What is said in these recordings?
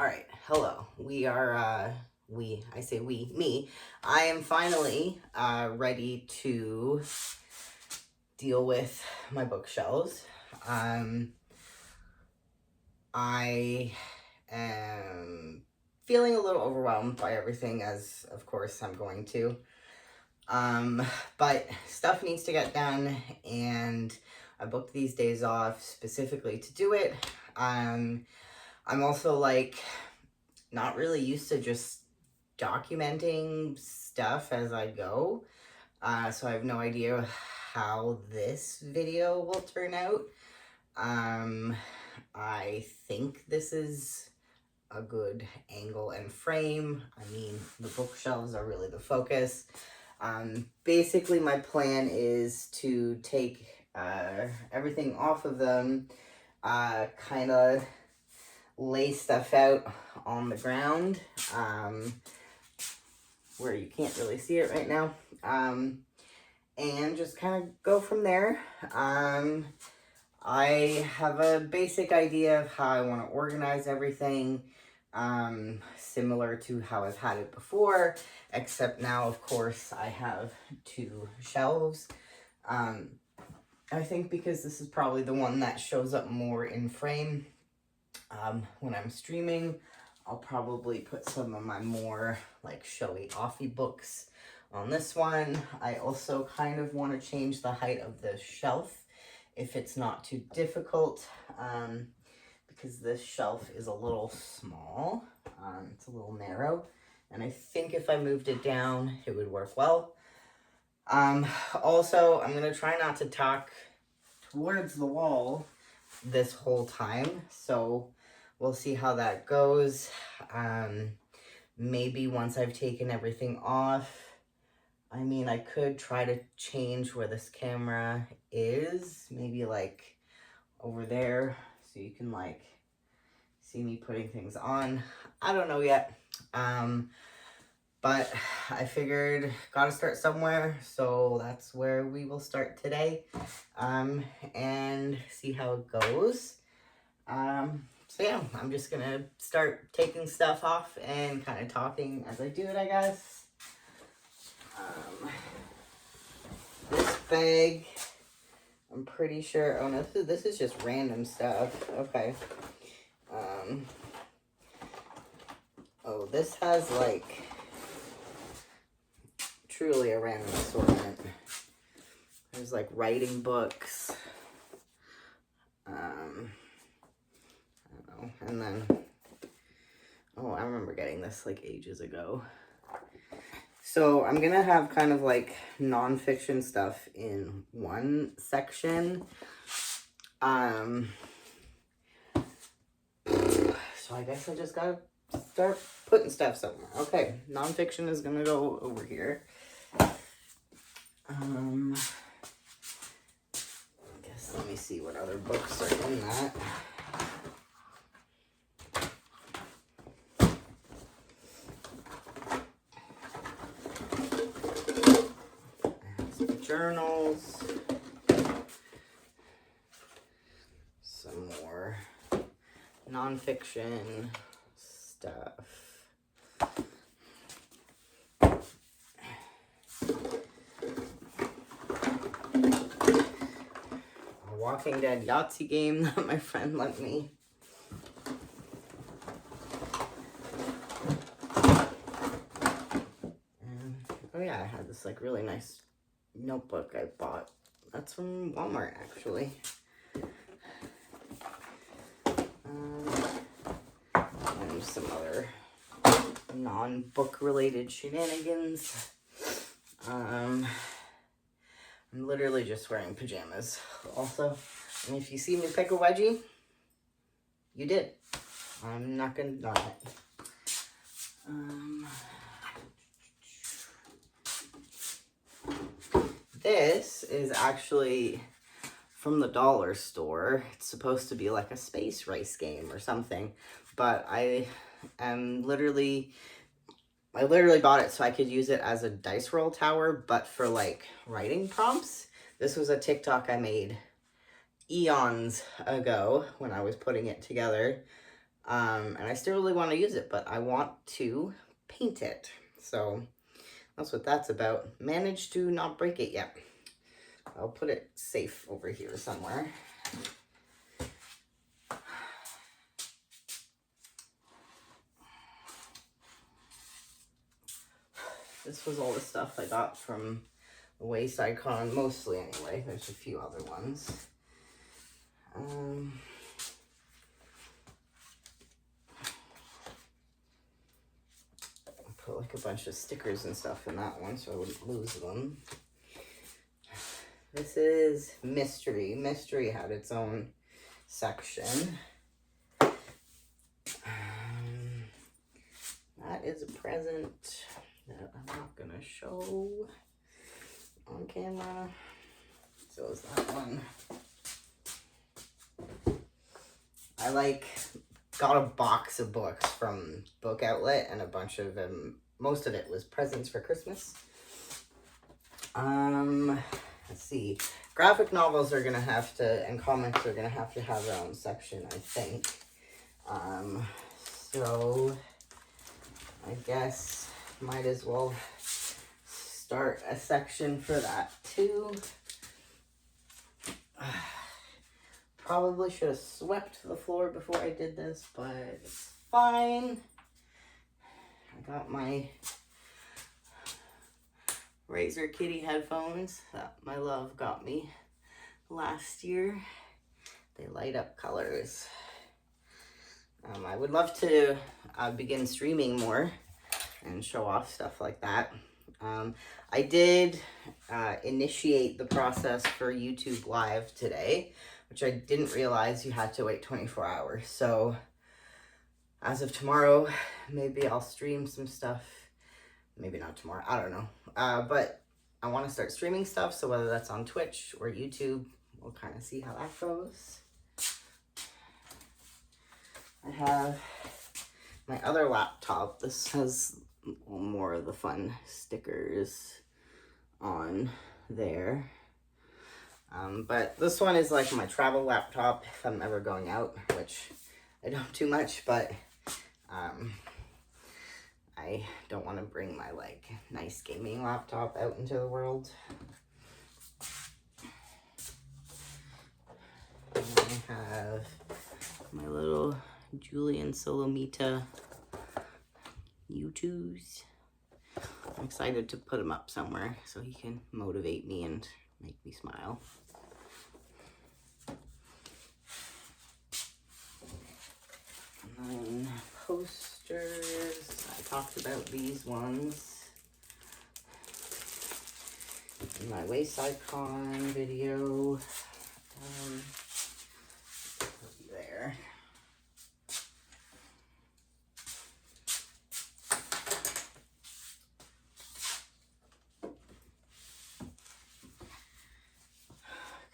All right, hello. I say we, me. I am finally ready to deal with my bookshelves. I am feeling a little overwhelmed by everything, as of course I'm going to. But stuff needs to get done, and I booked these days off specifically to do it. I'm also like not really used to just documenting stuff as I go. So I have no idea how this video will turn out. I think this is a good angle and frame. I mean, the bookshelves are really the focus. Basically, my plan is to take everything off of them, kind of lay stuff out on the ground, where you can't really see it right now, and just kind of go from there. I have a basic idea of how I want to organize everything, similar to how I've had it before, except now, of course, I have two shelves. I think because this is probably the one that shows up more in frame, when I'm streaming, I'll probably put some of my more like showy offy books on this one. I also kind of want to change the height of the shelf if it's not too difficult, because this shelf is a little small. It's a little narrow, and I think if I moved it down, it would work well. Also, I'm going to try not to talk towards the wall this whole time, so we'll see how that goes. Maybe once I've taken everything off, I mean, I could try to change where this camera is, maybe like over there, so you can like see me putting things on. I don't know yet. But I figured gotta start somewhere, so that's where we will start today, and see how it goes. So yeah, I'm just gonna start taking stuff off and kind of talking as I do it, I guess. This bag, I'm pretty sure, oh no, this is just random stuff. Okay. Oh, this has like truly a random assortment. There's like writing books. I don't know. And then, oh, I remember getting this like ages ago. So I'm gonna have kind of like nonfiction stuff in one section. So I guess I just gotta start putting stuff somewhere. Okay, nonfiction is gonna go over here. I guess let me see what other books are in that. I have some journals. Some more nonfiction stuff. Walking Dead Yahtzee game that my friend lent me. And, oh yeah, I had this like really nice notebook I bought. That's from Walmart, actually. And some other non-book related shenanigans. I'm literally just wearing pajamas. Also, and if you see me pick a wedgie, you did. I'm not gonna deny it. This is actually from the dollar store. It's supposed to be like a space race game or something, but I literally bought it so I could use it as a dice roll tower, but for like writing prompts. This was a TikTok I made eons ago when I was putting it together. And I still really want to use it, but I want to paint it. So that's what that's about. Managed to not break it yet. I'll put it safe over here somewhere. This was all the stuff I got from the Wayside Con, mostly anyway. There's a few other ones. I put like a bunch of stickers and stuff in that one so I wouldn't lose them. This is Mystery. Mystery had its own section. That is a present that I'm not going to show on camera. So is that one. I got a box of books from Book Outlet, and a bunch of them, most of it was presents for Christmas. Let's see. Graphic novels are going to have to, and comics are going to have their own section, I think. So I guess might as well start a section for that too. Probably should have swept the floor before I did this, but it's fine. I got my Razer Kitty headphones that my love got me last year. They light up colors. I would love to begin streaming more and show off stuff like that. I did initiate the process for YouTube Live today, which I didn't realize you had to wait 24 hours. So as of tomorrow, maybe I'll stream some stuff. Maybe not tomorrow, I don't know. But I want to start streaming stuff, so whether that's on Twitch or YouTube, we'll kind of see how that goes. I have my other laptop. This has more of the fun stickers on there. But this one is like my travel laptop if I'm ever going out, which I don't too much, but I don't want to bring my nice gaming laptop out into the world. And I have my little Julian Solomita U2s. I'm excited to put him up somewhere so he can motivate me and make me smile. And then posters. I talked about these ones in my Wayside Con video. There.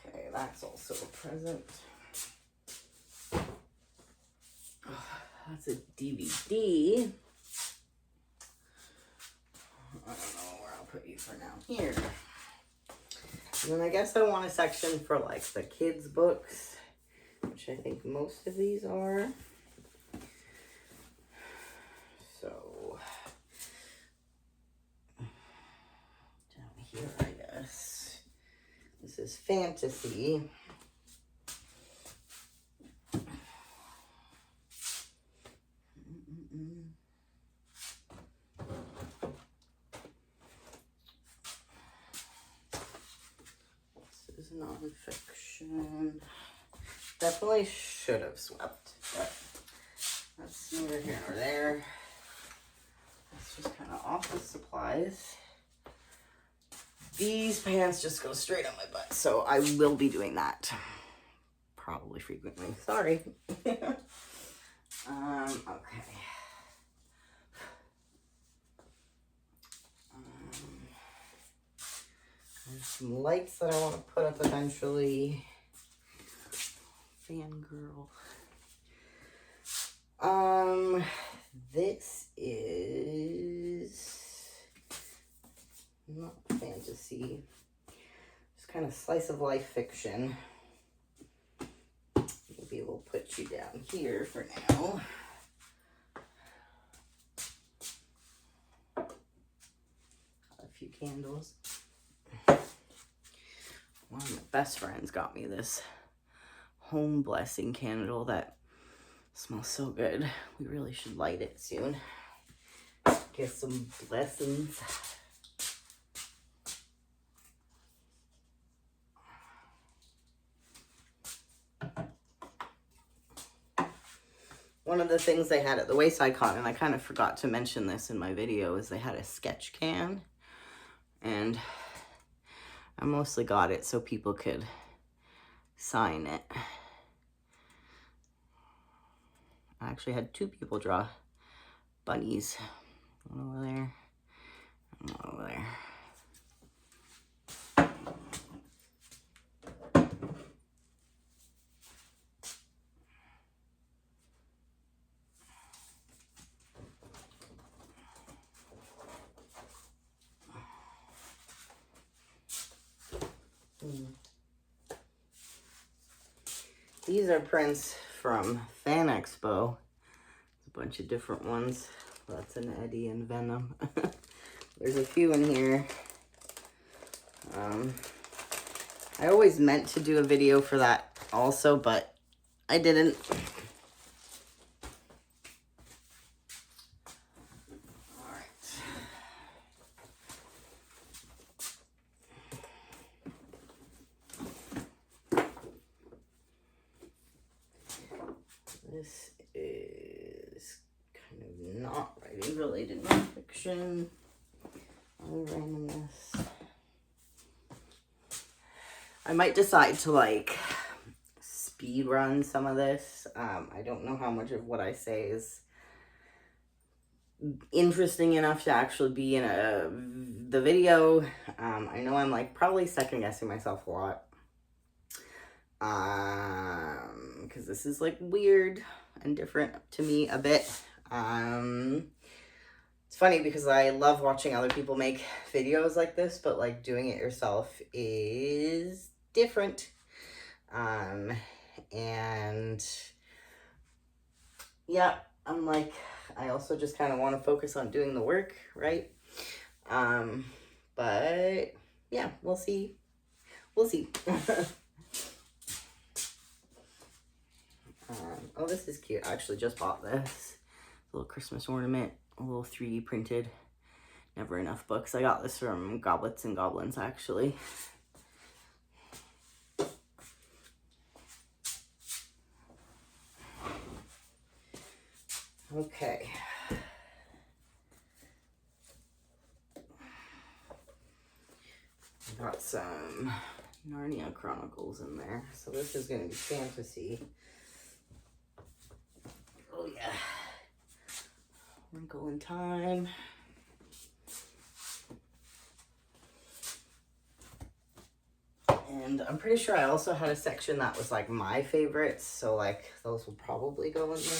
Okay, that's also a present. That's a DVD. I don't know where I'll put you for now. Here. And then I guess I want a section for the kids' books, which I think most of these are. So down here, I guess. This is fantasy. This is nonfiction. Definitely should have swept, but that's neither here nor there. That's just kind of office supplies. These pants just go straight on my butt, so I will be doing that probably frequently. Sorry. Okay. There's some lights that I want to put up eventually. Fangirl. This is not fantasy. It's kind of slice of life fiction. Maybe we'll put you down here for now. candles. One of my best friends got me this home blessing candle that smells so good. We really should light it soon. Get some blessings. One of the things they had at the Wayside Con, and I kind of forgot to mention this in my video, is they had a sketch can. And I mostly got it so people could sign it. I actually had 2 people draw bunnies. One over there, and one over there. These are prints from Fan Expo. A bunch of different ones. That's an Eddie and Venom. There's a few in here. I always meant to do a video for that also, but I didn't. All right. This is kind of not writing related nonfiction. Randomness. I might decide to like speed run some of this. I don't know how much of what I say is interesting enough to actually be in the video. I know I'm like probably second guessing myself a lot. Because this is like weird and different to me a bit. It's funny because I love watching other people make videos like this, but like doing it yourself is different. And yeah, I'm like, I also just kind of want to focus on doing the work, right? But yeah, we'll see. We'll see. Oh, this is cute. I actually just bought this little Christmas ornament, a little 3D printed Never Enough books. I got this from Goblets and Goblins, actually. Okay. Got some Narnia Chronicles in there. So this is going to be fantasy. Oh yeah. Wrinkle in Time. And I'm pretty sure I also had a section that was like my favorites. So like those will probably go in there.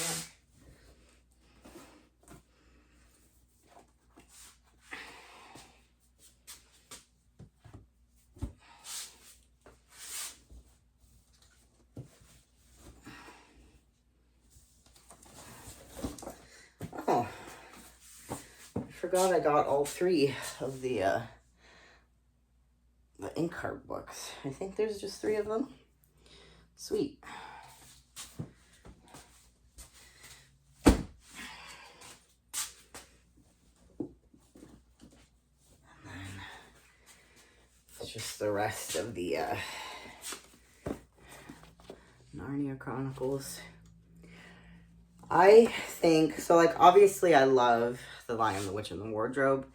Oh, I forgot I got all 3 of the ink card books. I think there's just 3 of them. Sweet. And then it's just the rest of the Narnia Chronicles. I think, so like obviously I love The Lion, the Witch, and the Wardrobe.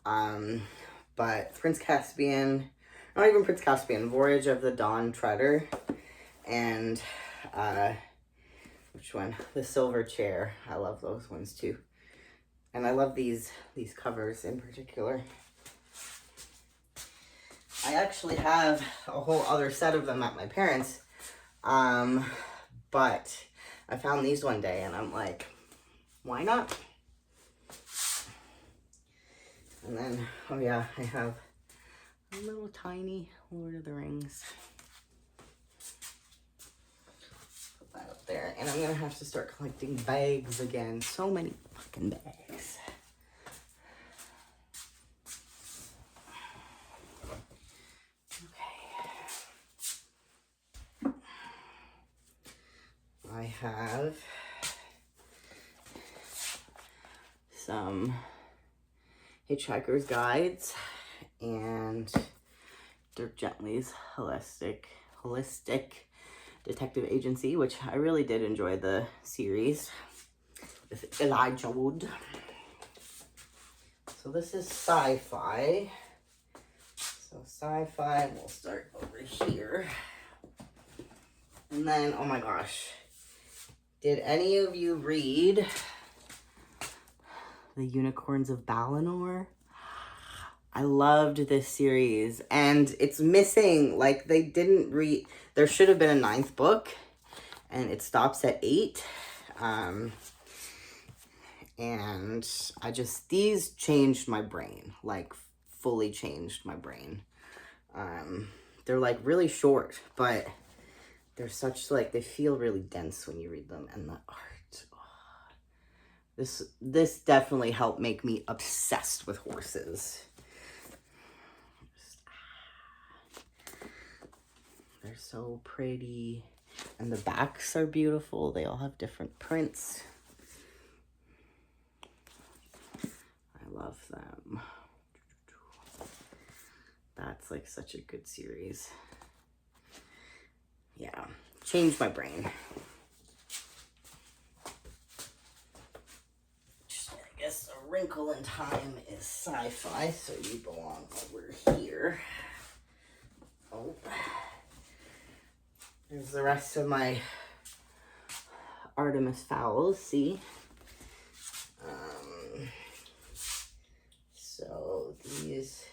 But Prince Caspian, not even Prince Caspian, Voyage of the Dawn Treader, and which one? The Silver Chair. I love those ones too. And I love these covers in particular. I actually have a whole other set of them at my parents', but I found these one day and I'm like, why not? And then, oh yeah, I have a little tiny Lord of the Rings. Put that up there. And I'm gonna have to start collecting bags again. So many fucking bags. I have some Hitchhiker's Guides and Dirk Gently's Holistic Detective Agency, which I really did enjoy the series with Elijah Wood. So this is sci-fi. So sci-fi, we'll start over here. And then, oh my gosh, did any of you read The Unicorns of Balinor? I loved this series, and it's missing, like, they didn't read, there should have been a 9th book, and it stops at 8, and I just, these changed my brain, like, fully changed my brain. They're, like, really short, but they're such, like, they feel really dense when you read them, and the art, oh, this definitely helped make me obsessed with horses. They're so pretty. And the backs are beautiful. They all have different prints. I love them. That's like such a good series. Yeah, changed my brain. I guess A Wrinkle in Time is sci-fi, so you belong over here. Oh. There's the rest of my Artemis Fowls, see? So these,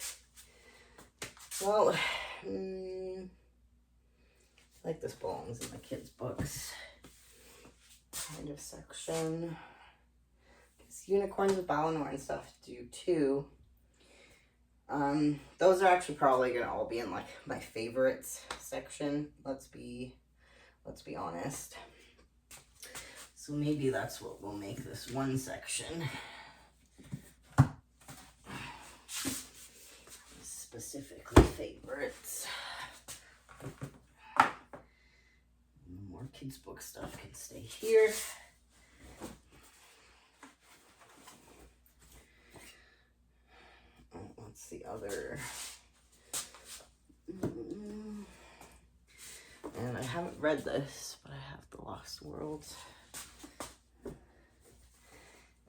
well, I like this belongs in my kids' books kind of section. It's Unicorns of Balinor and stuff do too. Those are actually probably gonna all be in like my favorites section. Let's be honest. So maybe that's what we'll make this one section. Specifically favorites. More kids' book stuff can stay here. What's the other? And I haven't read this, but I have The Lost Worlds.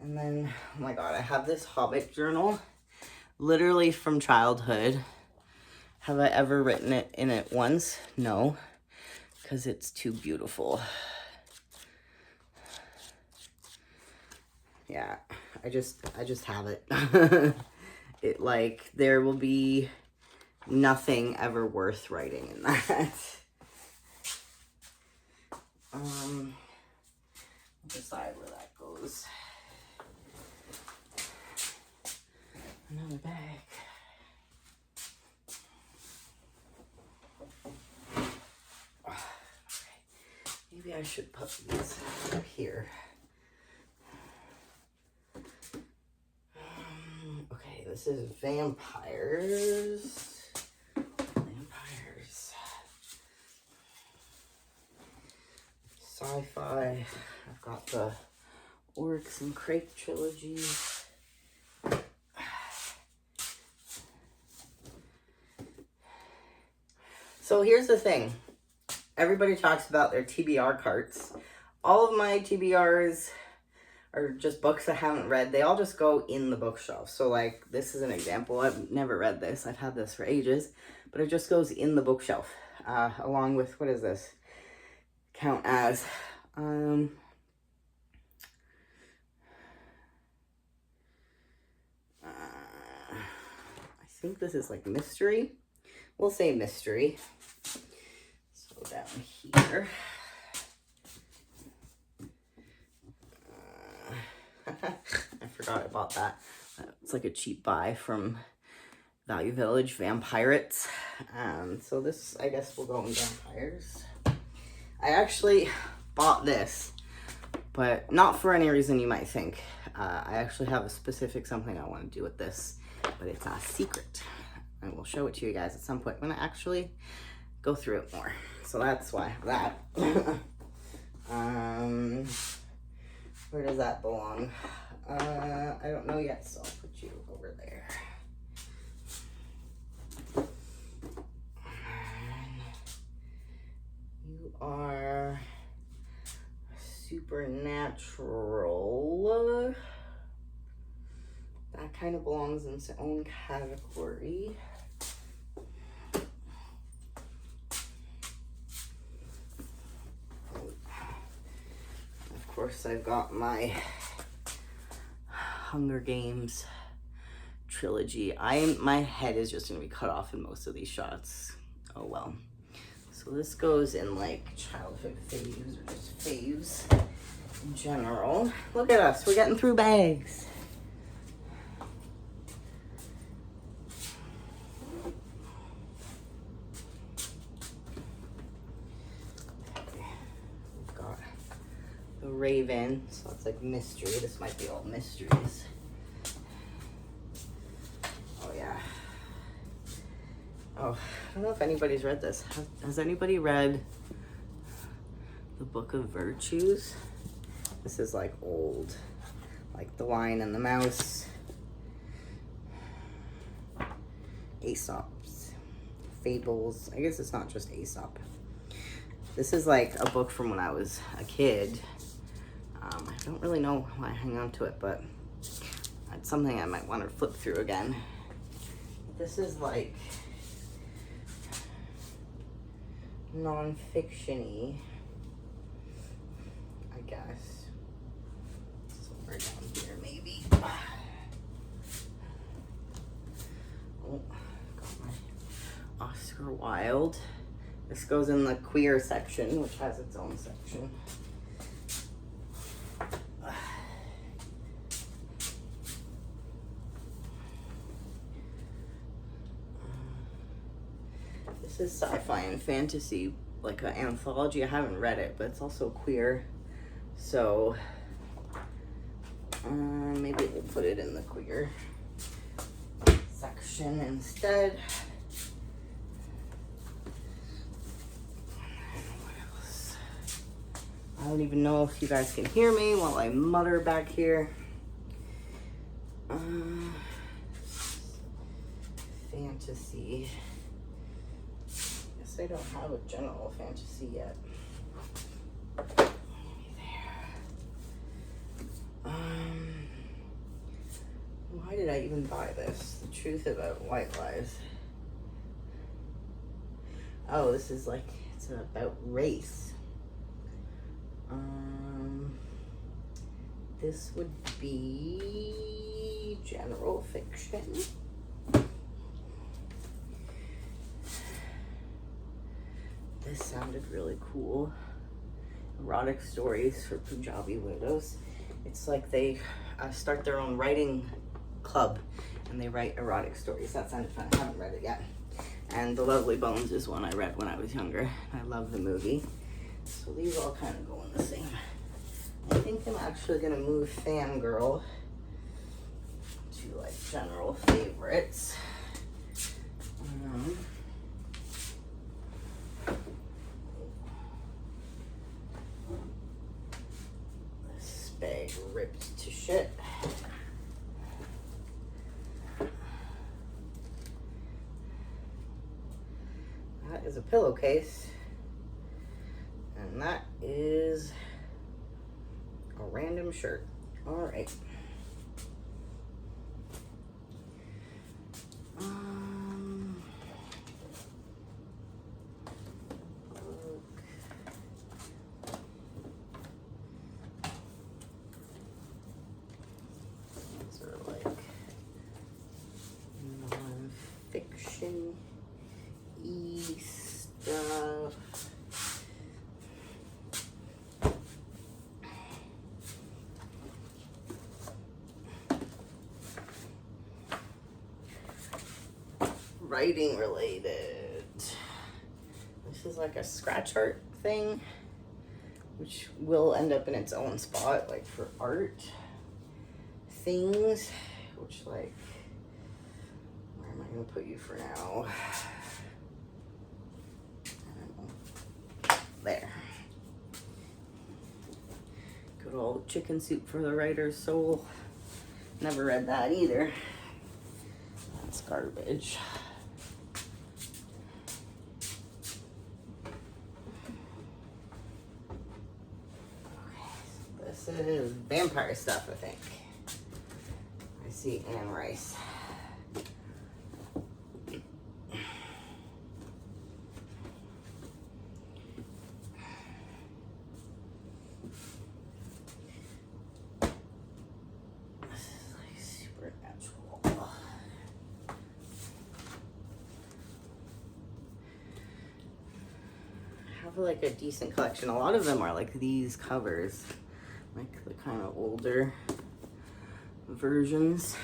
And then, oh my god, I have this Hobbit journal, literally from childhood. Have I ever written it in it once? No, because it's too beautiful. Yeah, I just have it. It, like, there will be nothing ever worth writing in that. I'll decide where that goes. Another bag. Okay. Maybe I should put these up here. Okay, this is vampires. Sci-fi. I've got the Oryx and Crake trilogy. So here's the thing. Everybody talks about their TBR carts. All of my TBRs are just books I haven't read. They all just go in the bookshelf. So like, this is an example. I've never read this. I've had this for ages, but it just goes in the bookshelf, along with, what is this? Count as, I think this is like mystery. We'll say mystery. So down here. I forgot I bought that. It's like a cheap buy from Value Village, Vampirates. So this, I guess, will go in vampires. I actually bought this, but not for any reason you might think. I actually have a specific something I want to do with this, but it's a secret. I will show it to you guys at some point when I actually go through it more. So that's why I have that. does that belong? I don't know yet, so I'll put you over there. You are supernatural. That kind of belongs in its own category. Of course, I've got my Hunger Games trilogy. My head is just gonna be cut off in most of these shots. Oh well. So this goes in like childhood faves or just faves in general. Look at us, we're getting through bags. We've got the Raven, so it's like mystery. This might be all mysteries. Oh, I don't know if anybody's read this. Has anybody read the Book of Virtues? This is like old, like The Lion and the Mouse, Aesop's Fables. I guess it's not just Aesop. This is like a book from when I was a kid. I don't really know why I hang on to it, but it's something I might want to flip through again. This is like non-fiction-y, I guess. Somewhere down here, maybe. Oh, got my Oscar Wilde. This goes in the queer section, which has its own section. This is sci-fi and fantasy, like an anthology. I haven't read it, but it's also queer. So maybe we'll put it in the queer section instead. What else? I don't even know if you guys can hear me while I mutter back here. Fantasy. I don't have a general fantasy yet. Why did I even buy this? The Truth About White Lies. Oh, this is like, it's about race. This would be general fiction. This sounded really cool. Erotic stories for Punjabi widows. It's like they start their own writing club and they write erotic stories. That sounded fun. I haven't read it yet. And The Lovely Bones is one I read when I was younger. I love the movie. So these all kind of go in the same. I think I'm actually gonna move Fangirl to like general favorites. This bag ripped to shit. That is a pillowcase. And that is a random shirt. All right. These are like non-fiction-y stuff. Writing related. This is like a scratch art thing, which will end up in its own spot, like for art things, which like, where am I gonna put you for now? I don't know. There. Go Good old Chicken Soup for the Writer's Soul. Never read that either. That's garbage. Okay, so this is vampire stuff, I think. I see Anne Rice. Like a decent collection. A lot of them are like these covers, like the kind of older versions,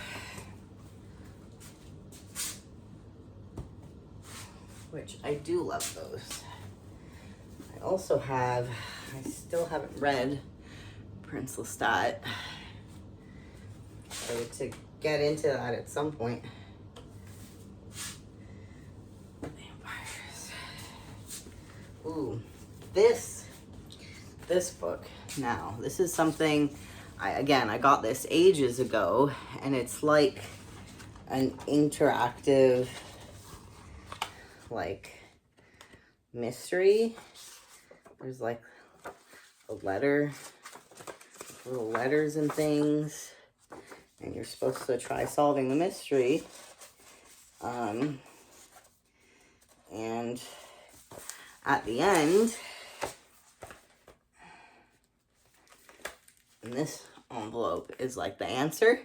which I do love those. I also have, I still haven't read Prince Lestat. So to get into that at some point. Ooh, this book now. This is something, I got this ages ago, and it's like an interactive, like, mystery. There's like a letter, little letters and things, and you're supposed to try solving the mystery. And at the end, and this envelope is like the answer.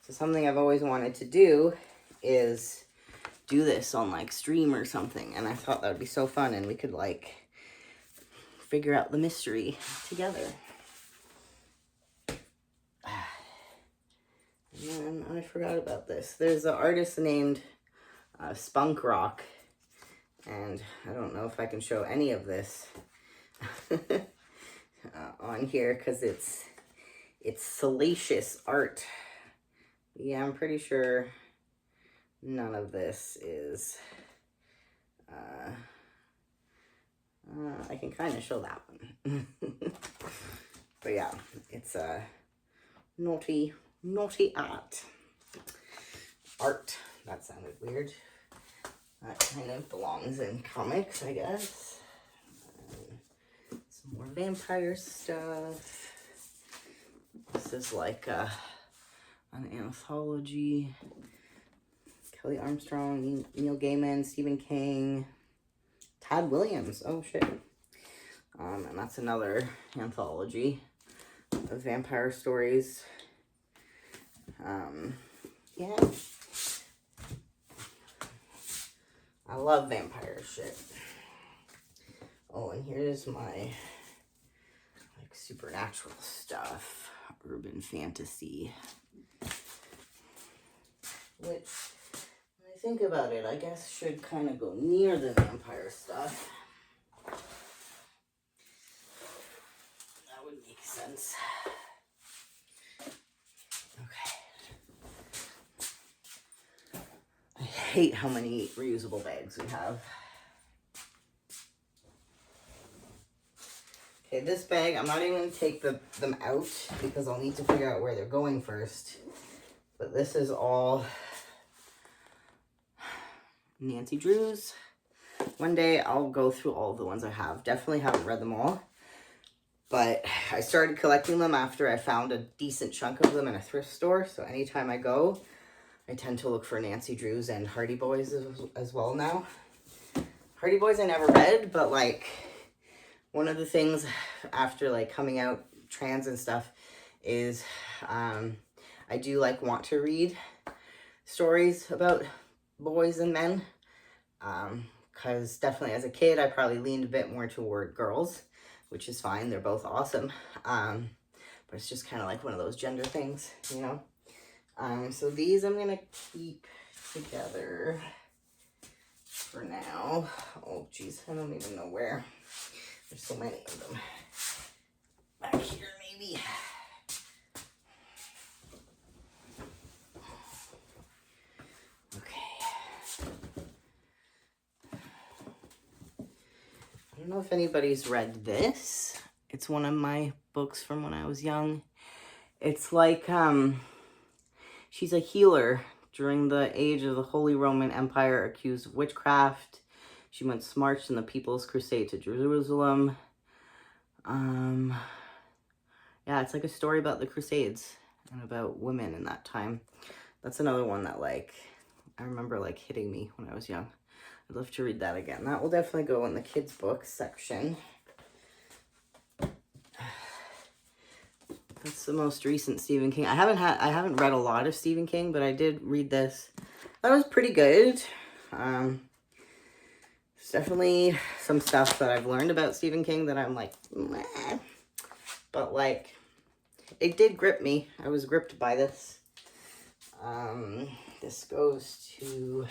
So something I've always wanted to do is do this on like stream or something. And I thought that would be so fun, and we could like figure out the mystery together. And I forgot about this. There's an artist named Spunk Rock. And I don't know if I can show any of this on here because it's salacious art. Yeah, I'm pretty sure none of this is. I can kind of show that one. But yeah, it's a naughty art. That sounded weird. That kind of belongs in comics, I guess. Some more vampire stuff. This is like an anthology. Kelly Armstrong, Neil Gaiman, Stephen King, Tad Williams. Oh shit. And that's another anthology of vampire stories. Yeah. I love vampire shit. Oh, and here's my like supernatural stuff, urban fantasy, which, when I think about it, I guess should kind of go near the vampire stuff. That would make sense. I hate how many reusable bags we have. Okay, this bag, I'm not even going to take them out because I'll need to figure out where they're going first. But this is all Nancy Drew's. One day I'll go through all of the ones I have. Definitely haven't read them all. But I started collecting them after I found a decent chunk of them in a thrift store. So anytime I go, I tend to look for Nancy Drew's and Hardy Boys as well now. Hardy Boys I never read, but like one of the things after like coming out trans and stuff is I do like want to read stories about boys and men. Because definitely as a kid, I probably leaned a bit more toward girls, which is fine. They're both awesome. But it's just kind of like one of those gender things, you know? So these I'm going to keep together for now. Oh, geez, I don't even know where. There's so many of them. Back here, maybe. Okay. I don't know if anybody's read this. It's one of my books from when I was young. It's like, she's a healer during the age of the Holy Roman Empire, accused of witchcraft. She once marched in the People's Crusade to Jerusalem. Yeah, it's like a story about the Crusades and about women in that time. That's another one that, like, I remember, like, hitting me when I was young. I'd love to read that again. That will definitely go in the kids' books section. That's the most recent Stephen King. I haven't read a lot of Stephen King, but I did read this. That was pretty good. There's definitely some stuff that I've learned about Stephen King that I'm like, meh. But, like, it did grip me. I was gripped by this. This goes to,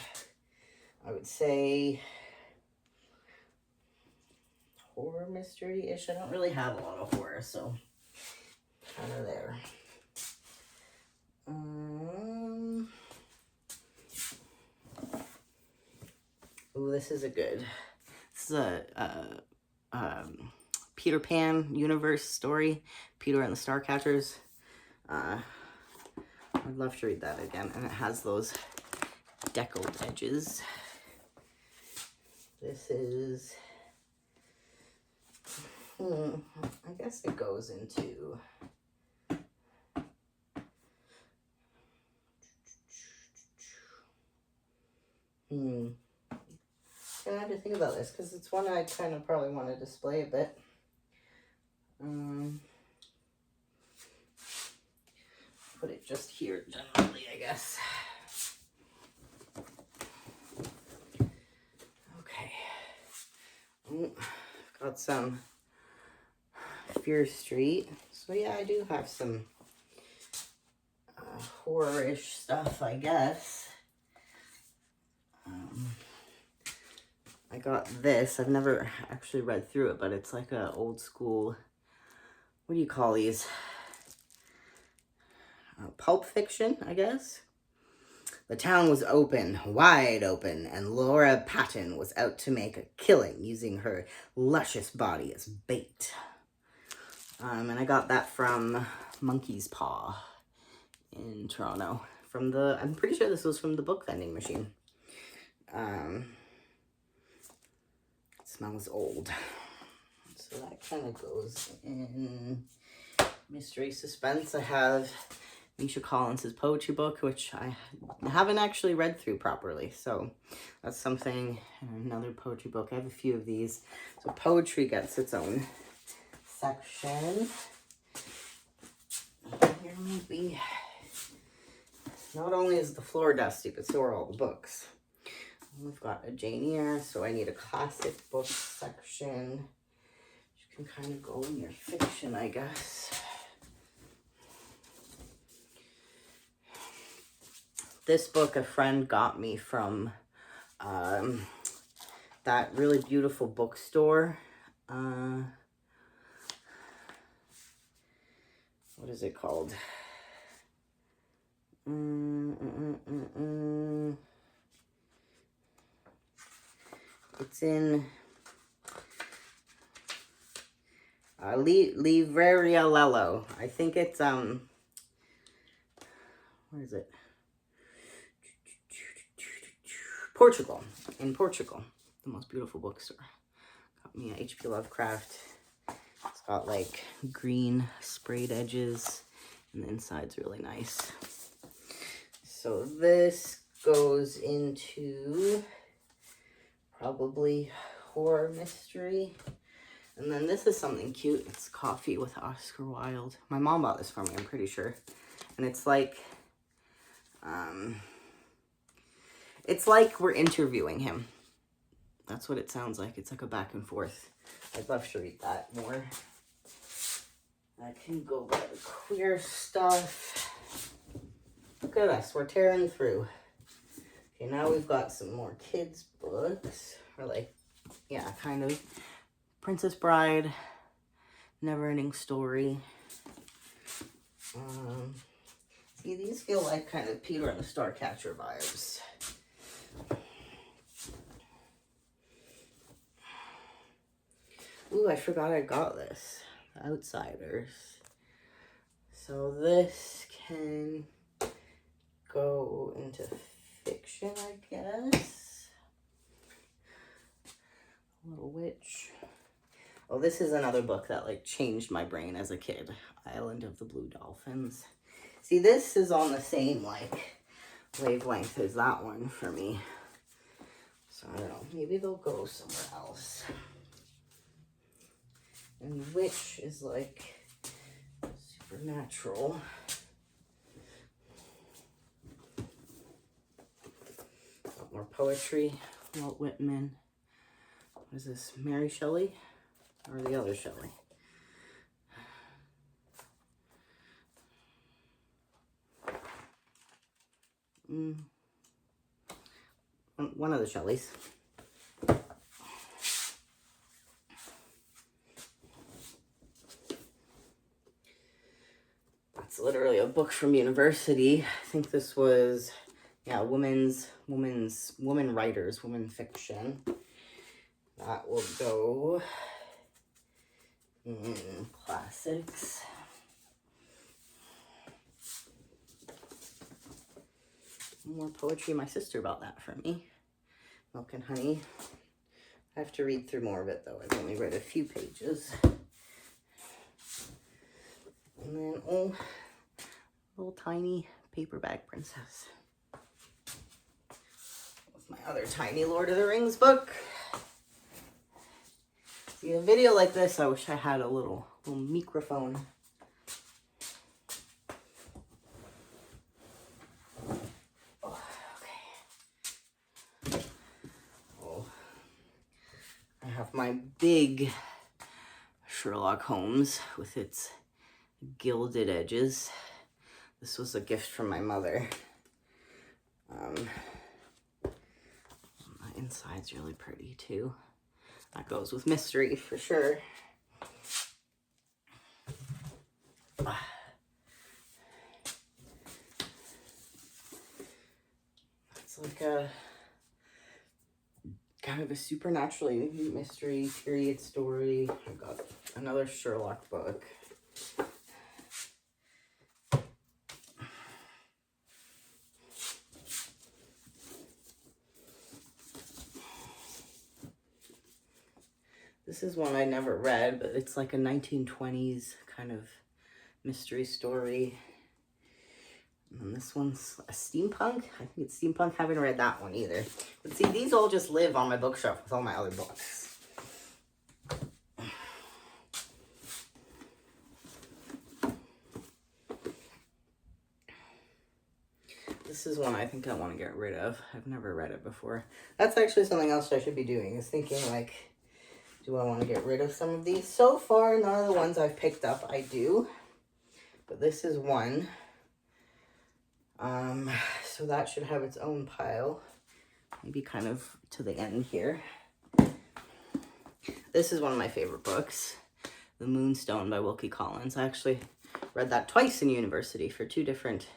I would say, horror mystery-ish. I don't really have a lot of horror, so kind of there. Ooh, this is a good. This is a Peter Pan universe story. Peter and the Starcatchers. I'd love to read that again, and it has those deckled edges. This is. I guess it goes into. I have to think about this because it's one I kind of probably want to display a bit. Put it just here generally, I guess. Okay. Got some Fear Street. So yeah, I do have some horror-ish stuff, I guess. I got this. I've never actually read through it, but it's like a old school, what do you call these? Pulp fiction, I guess. The town was open, wide open, and Laura Patton was out to make a killing using her luscious body as bait. And I got that from Monkey's Paw in Toronto. I'm pretty sure this was from the book vending machine. It smells old. So that kind of goes in mystery suspense. I have Misha Collins's poetry book, which I haven't actually read through properly. So that's something, another poetry book. I have a few of these. So poetry gets its own section. Here maybe. Not only is the floor dusty, but so are all the books. We've got a Jane Eyre, so I need a classic book section. You can kind of go in your fiction, I guess. This book a friend got me from that really beautiful bookstore. What is it called? It's in Livraria Lello. I think it's where is it? Portugal. In Portugal. The most beautiful bookstore. Got me an H.P. Lovecraft. It's got like green sprayed edges, and the inside's really nice. So this goes into probably horror mystery. And then this is something cute. It's Coffee with Oscar Wilde. My mom bought this for me, I'm pretty sure. And it's like we're interviewing him. That's what it sounds like. It's like a back and forth. I'd love to read that more. I can go by the queer stuff. Look at us, we're tearing through. Okay, now we've got some more kids' books. Or like, yeah, kind of. Princess Bride, Never-Ending Story. See, these feel like kind of Peter and the Starcatcher vibes. Ooh, I forgot I got this. Outsiders. So this can go into fiction, I guess. Little Witch. Oh, this is another book that like changed my brain as a kid. Island of the Blue Dolphins. See, this is on the same like wavelength as that one for me. So I don't know, maybe they'll go somewhere else. And Witch is like supernatural. Got more poetry. Walt Whitman. What is this? Mary Shelley? Or the other Shelley? One of the Shelleys. That's literally a book from university. I think this was, yeah, women writers, women fiction. That will go in classics. More poetry. My sister bought that for me. Milk and Honey. I have to read through more of it, though. I've only read a few pages. And then, oh, little tiny paperback princess. With my other tiny Lord of the Rings book. See, a video like this, I wish I had a little microphone. My big Sherlock Holmes with its gilded edges. This was a gift from my mother. The inside's really pretty too. That goes with mystery for sure. It's like a kind of a supernatural mystery period story. I've got another Sherlock book. This is one I never read, but it's like a 1920s kind of mystery story. And this one's a steampunk. I think it's steampunk. Haven't read that one either. But see, these all just live on my bookshelf with all my other books. This is one I think I want to get rid of. I've never read it before. That's actually something else I should be doing, is thinking like, do I want to get rid of some of these? So far, none of the ones I've picked up I do. But this is one. So that should have its own pile. Maybe kind of to the end here. This is one of my favorite books. The Moonstone by Wilkie Collins. I actually read that twice in university for 2 different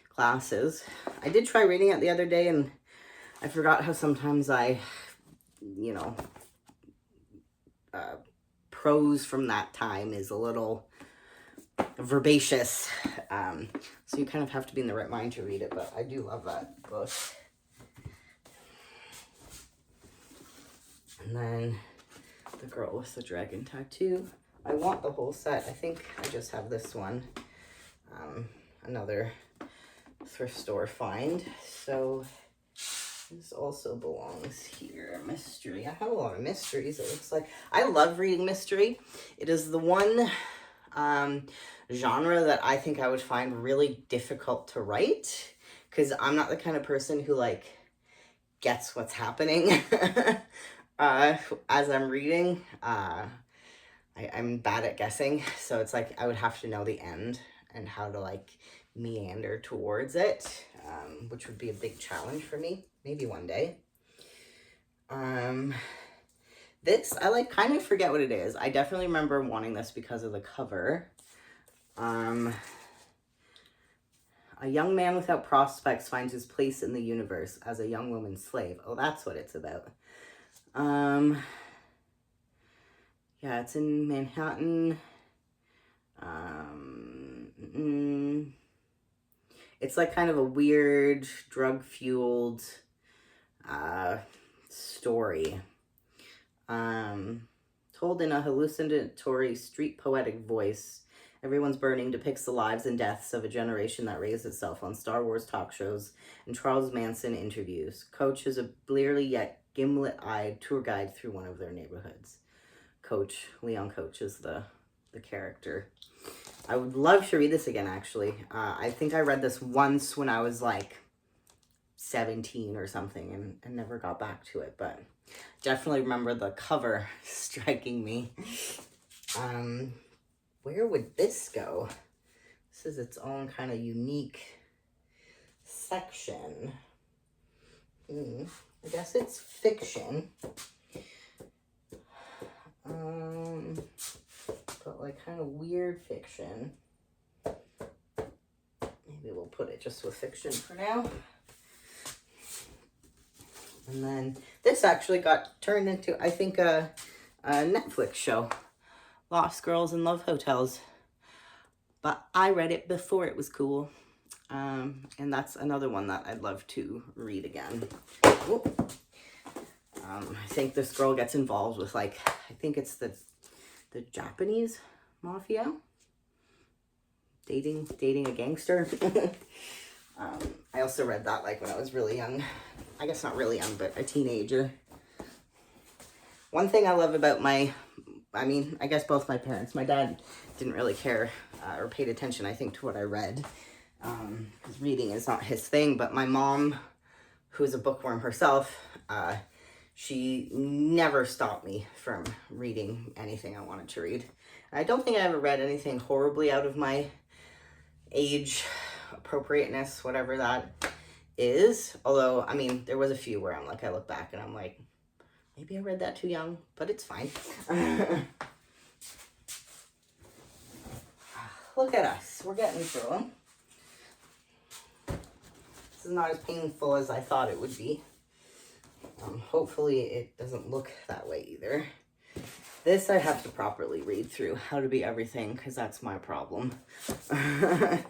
classes. I did try reading it the other day and I forgot how sometimes prose from that time is a little verbaceous. So you kind of have to be in the right mind to read it, but I do love that book. And then The Girl with the Dragon Tattoo. I want the whole set. I think I just have this one. Another thrift store find. So this also belongs here. Mystery. I have a lot of mysteries, it looks like. I love reading mystery. It is the one genre that I think I would find really difficult to write, because I'm not the kind of person who like gets what's happening as I'm reading. I'm bad at guessing, so it's like I would have to know the end and how to like meander towards it, which would be a big challenge for me, maybe one day. This, I like kind of forget what it is. I definitely remember wanting this because of the cover. A young man without prospects finds his place in the universe as a young woman's slave. Oh, that's what it's about. Yeah, it's in Manhattan. It's like kind of a weird drug-fueled story. Told in a hallucinatory street poetic voice, Everyone's Burning depicts the lives and deaths of a generation that raised itself on Star Wars talk shows and Charles Manson interviews. Coach is a blearily yet gimlet-eyed tour guide through one of their neighborhoods. Leon Coach is the character. I would love to read this again, actually. I think I read this once when I was like 17 or something and never got back to it, but definitely remember the cover striking me. Where would this go? This is its own kind of unique section. I guess it's fiction. But like kind of weird fiction. Maybe we'll put it just with fiction for now. And then this actually got turned into, I think, a Netflix show. Lost Girls in Love Hotels. But I read it before it was cool. And that's another one that I'd love to read again. I think this girl gets involved with, like, I think it's the Japanese mafia. Dating a gangster. I also read that, like, when I was really young. I guess not really young, but a teenager. One thing I love about I guess both my parents. My dad didn't really care or paid attention, I think, to what I read. Because reading is not his thing. But my mom, who is a bookworm herself, she never stopped me from reading anything I wanted to read. I don't think I ever read anything horribly out of my age appropriateness, whatever that is. Although, I mean, there was a few where I look back and I'm like, maybe I read that too young, but it's fine. Look at us. We're getting through them. This is not as painful as I thought it would be. Hopefully it doesn't look that way either. This I have to properly read through, How to Be Everything, because that's my problem. That's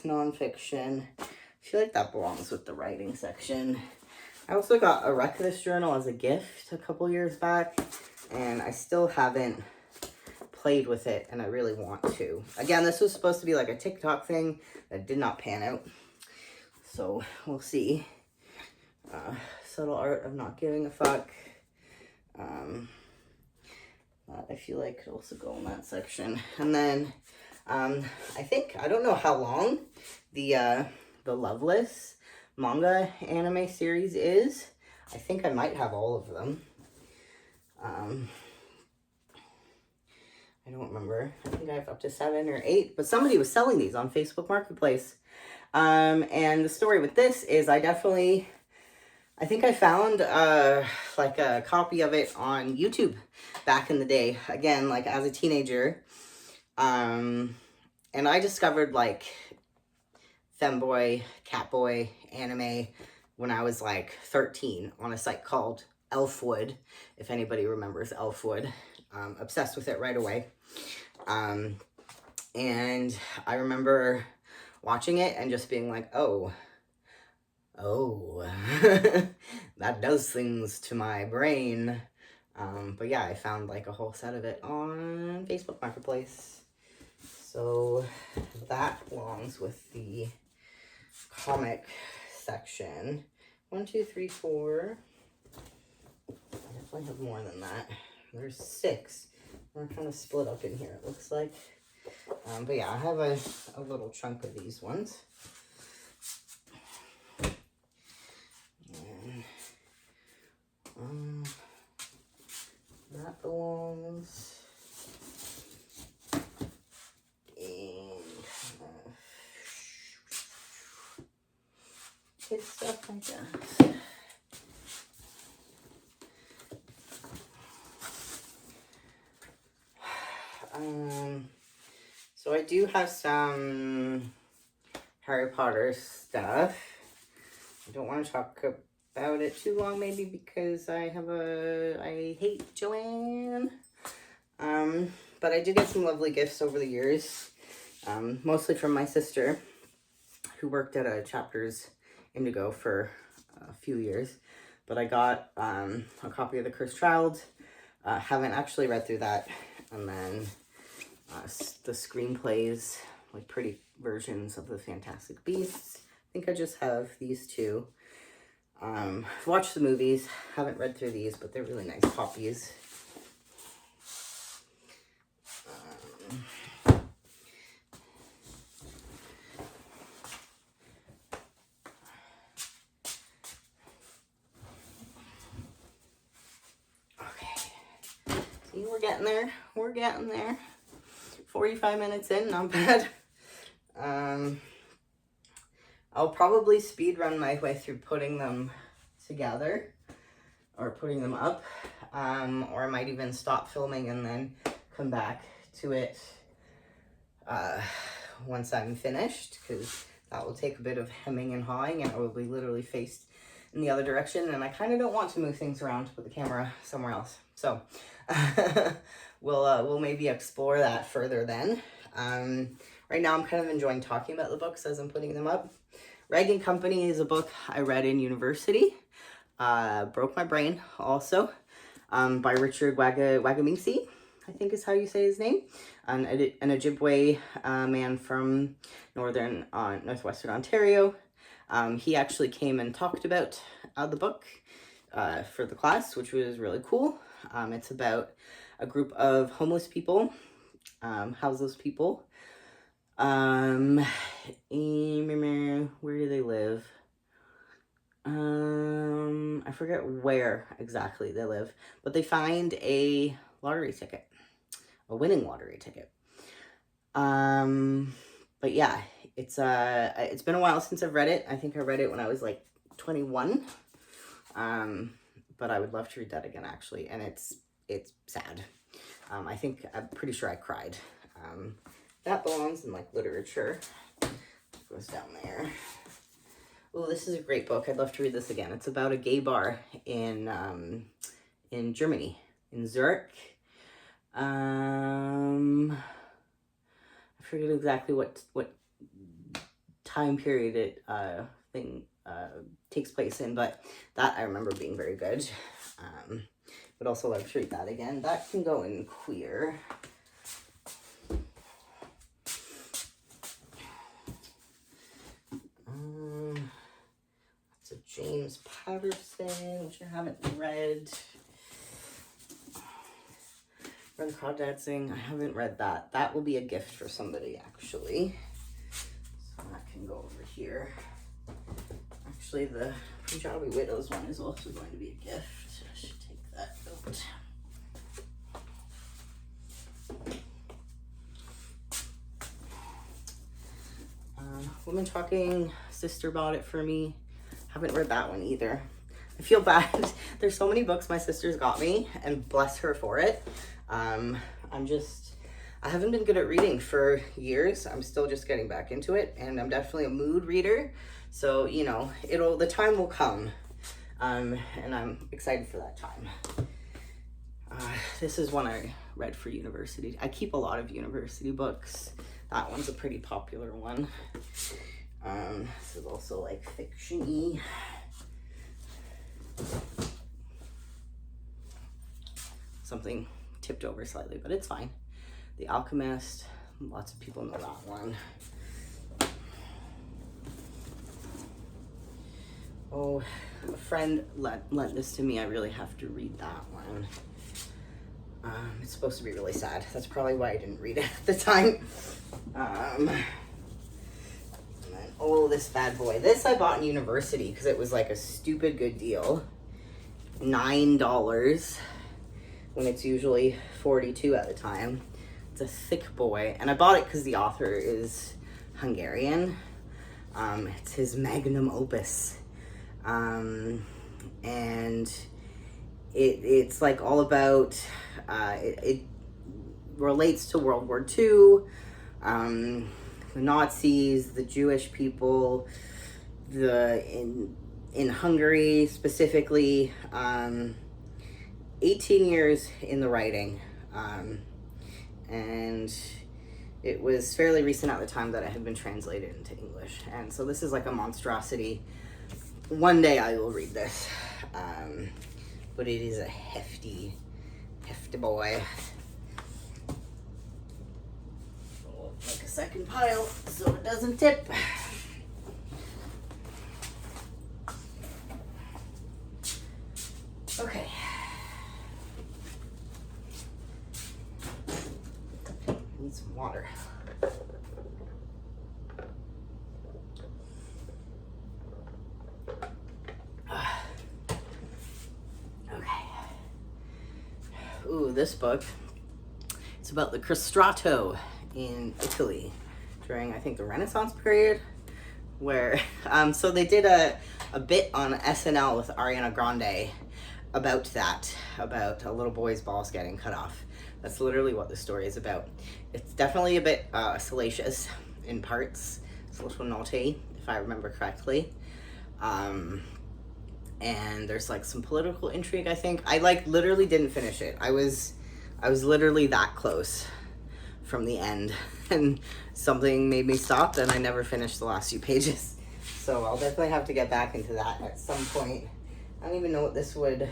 nonfiction. I feel like that belongs with the writing section. I also got a Wreck This journal as a gift a couple years back, and I still haven't played with it, and I really want to. Again, this was supposed to be like a TikTok thing that did not pan out, so we'll see. Subtle Art of Not Giving a Fuck. I feel like could also go in that section. And then I don't know how long the Loveless manga anime series is. I think I might have all of them. I don't remember. I think I have up to 7 or 8, but somebody was selling these on Facebook Marketplace. And the story with this is I think I found like a copy of it on YouTube back in the day. Again, like as a teenager. And I discovered like femboy, catboy anime when I was like 13 on a site called Elfwood, if anybody remembers Elfwood. Obsessed with it right away. And I remember watching it and just being like, oh, that does things to my brain. But yeah, I found like a whole set of it on Facebook Marketplace. So that belongs with the comic section. 1, 2, 3, 4. I definitely have more than that. There's 6. They're kind of split up in here, it looks like. But yeah, I have a little chunk of these ones. And that belongs in kid stuff, I guess. So I do have some Harry Potter stuff. I don't want to talk about it too long, maybe because I hate Joanne. But I did get some lovely gifts over the years, mostly from my sister, who worked at a Chapters Indigo for a few years. But I got a copy of The Cursed Child. Haven't actually read through that. And then the screenplays, like pretty versions of The Fantastic Beasts. I think I just have these two. Watched the movies. Haven't read through these, but they're really nice copies. We're getting there. We're getting there. 45 minutes in, not bad. I'll probably speed run my way through putting them together or putting them up. Or I might even stop filming and then come back to it once I'm finished, because that will take a bit of hemming and hawing, and I will be literally faced in the other direction, and I kind of don't want to move things around to put the camera somewhere else. So we'll maybe explore that further then. Right now I'm kind of enjoying talking about the books as I'm putting them up. Rag and Company is a book I read in university. Broke my brain also, by Richard Wagamisi, I think is how you say his name. An Ojibwe man from northwestern Ontario. He actually came and talked about the book for the class, which was really cool. It's about a group of homeless people, houseless people. Where do they live? I forget where exactly they live, but they find a lottery ticket, a winning lottery ticket. But yeah, it's been a while since I've read it. I think I read it when I was like 21. But I would love to read that again, actually. And it's sad. I'm pretty sure I cried. That belongs in like literature. It goes down there. Oh, this is a great book. I'd love to read this again. It's about a gay bar in Germany, in Zurich. I forget exactly what time period it takes place in, but that I remember being very good. Would also love to read that again. That can go in queer. It's a James Patterson, which I haven't read. Run Crowd Dancing, I haven't read that. That will be a gift for somebody, actually. So that can go over here. Actually, the Punjabi Widows one is also going to be a gift. I should take that out. Women Talking, sister bought it for me. Haven't read that one either. I feel bad. There's so many books my sister's got me, and bless her for it. I haven't been good at reading for years. I'm still just getting back into it, and I'm definitely a mood reader. So, you know, the time will come. And I'm excited for that time. This is one I read for university. I keep a lot of university books. That one's a pretty popular one. This is also like fiction-y. Something tipped over slightly, but it's fine. The Alchemist, lots of people know that one. Oh, a friend lent this to me. I really have to read that one. It's supposed to be really sad. That's probably why I didn't read it at the time. And then, oh, this bad boy. This I bought in university because it was like a stupid good deal. $9 when it's usually $42 at the time. It's a thick boy, and I bought it because the author is Hungarian. It's his magnum opus. And it's like all about, it relates to World War II, the Nazis, the Jewish people, in Hungary specifically, 18 years in the writing. And it was fairly recent at the time that it had been translated into English. And so this is like a monstrosity. One day I will read this. But it is a hefty boy. We'll make a second pile so it doesn't tip. Okay. Need some water. Okay. Ooh, this book. It's about the castrato in Italy during, I think, the Renaissance period, where so they did a bit on SNL with Ariana Grande about that, about a little boy's balls getting cut off. That's literally what the story is about. It's definitely a bit salacious in parts. It's a little naughty, if I remember correctly. And there's like some political intrigue, I think. I like literally didn't finish it. I was literally that close from the end, and something made me stop, and I never finished the last few pages. So I'll definitely have to get back into that at some point. I don't even know what this would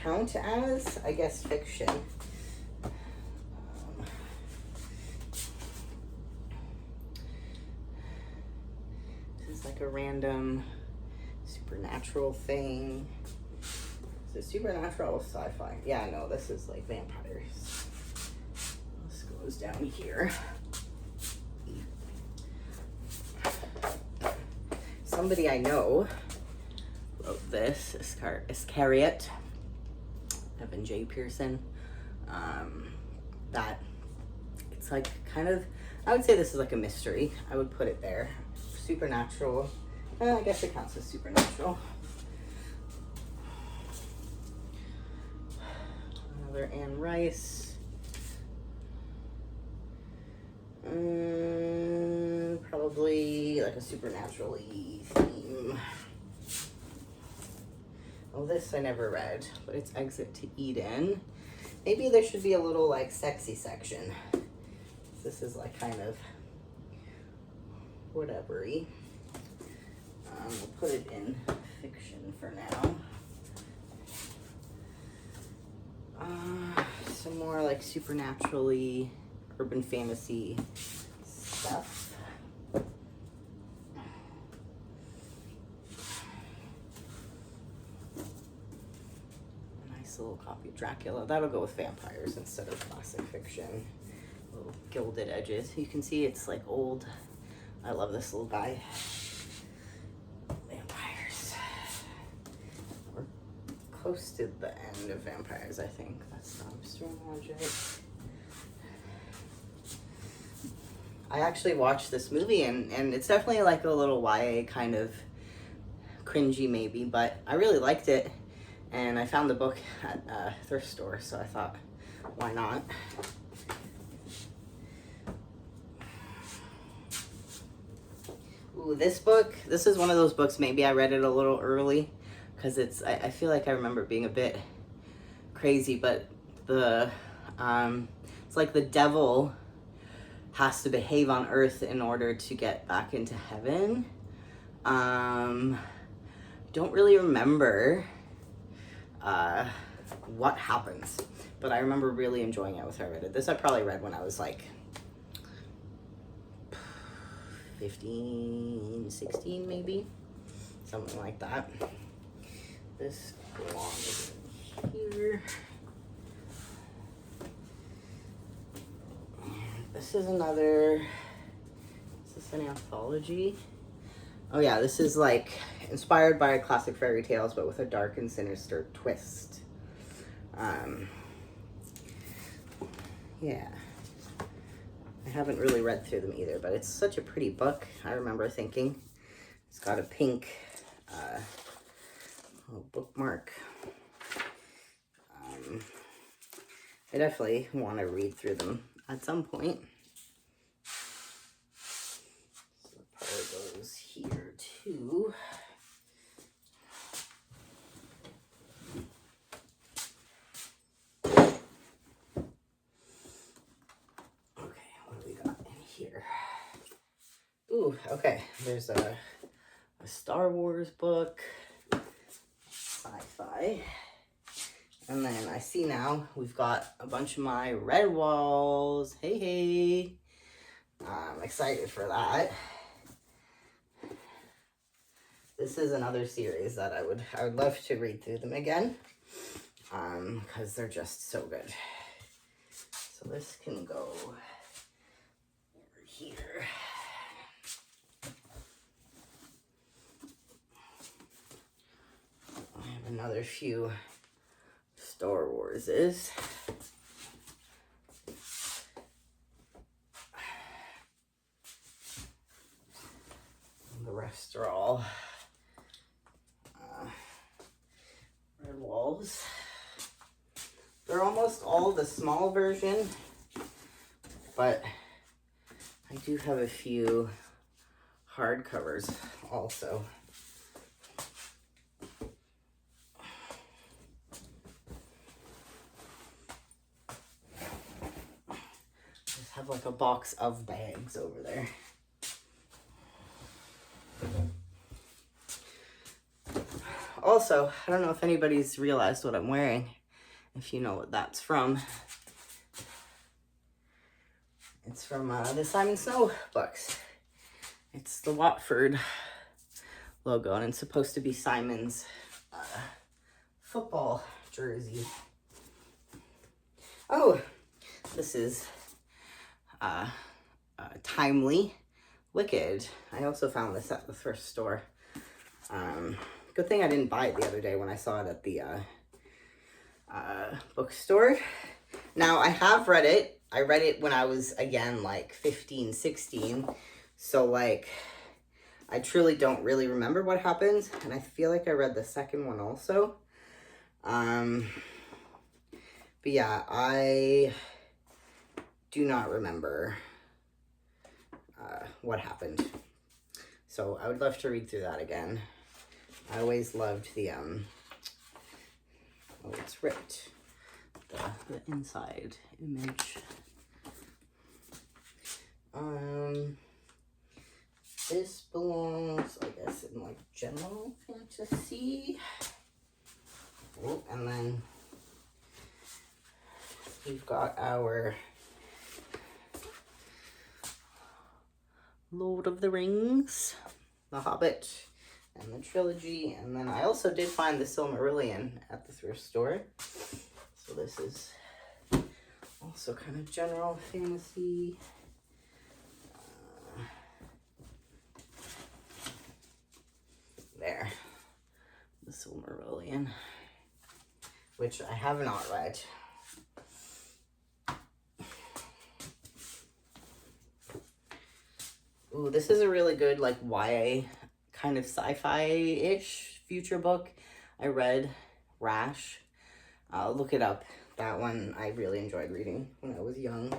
count as. I guess fiction. This is like a random supernatural thing. Is it supernatural or sci-fi? Yeah, no, this is like vampires. This goes down here. Somebody I know wrote this, Iscariot, Evan J. Pearson. That it's like kind of, I would say this is like a mystery. I would put it there. Supernatural. I guess it counts as supernatural. Another Anne Rice. Probably like a supernatural-y theme. Oh, this I never read, but it's Exit to Eden. Maybe there should be a little like sexy section. This is like kind of whatever-y. We'll put it in fiction for now. Some more like supernaturally urban fantasy stuff. Nice little copy of Dracula. That'll go with vampires instead of classic fiction. Little gilded edges. You can see it's like old. I love this little guy. Vampires. We're close to the end of vampires, I think. That's not Mr. Magic. I actually watched this movie, and it's definitely like a little YA kind of cringy maybe, but I really liked it, and I found the book at a thrift store, so I thought, why not? Ooh, this book, this is one of those books, maybe I read it a little early, because I feel like I remember being a bit crazy, but it's like the devil has to behave on earth in order to get back into heaven. Don't really remember what happens, but I remember really enjoying it with her. I read it. This I probably read when I was like 15, 16 maybe, something like that. This belongs in here. This is another, is this an anthology? Oh yeah, this is like inspired by classic fairy tales, but with a dark and sinister twist. Yeah. I haven't really read through them either, but it's such a pretty book. I remember thinking. It's got a pink little bookmark. I definitely want to read through them at some point. So it probably goes here too. here? Ooh, okay. There's a Star Wars book, sci-fi. And then I see now we've got a bunch of my red walls. Hey, hey. I'm excited for that. This is another series that I would love to read through them again. Because they're just so good. So this can go over here. I have another few Star Warses. The rest are all red walls. They're almost all the small version, but I do have a few hardcovers also. Just have like a box of bags over there. Also, I don't know if anybody's realized what I'm wearing, if you know what that's from. It's from the Simon Snow books. It's the Watford logo, and it's supposed to be Simon's football jersey. Oh, this is Timely Wicked. I also found this at the thrift store. Good thing I didn't buy it the other day when I saw it at the bookstore. Now, I have read it. I read it when I was, again, like 15, 16. So, like, I truly don't really remember what happens. And I feel like I read the second one also. But yeah, I do not remember what happened. So I would love to read through that again. I always loved the, oh, it's ripped. The inside image. This belongs, I guess, in like general fantasy. Oh, and then we've got our Lord of the Rings, The Hobbit, and the trilogy. And then I also did find the Silmarillion at the thrift store. So this is also kind of general fantasy. There. The Silmarillion, which I have not read. Ooh, this is a really good, like, YA kind of sci-fi-ish future book. I read Rash. Look it up. That one I really enjoyed reading when I was young.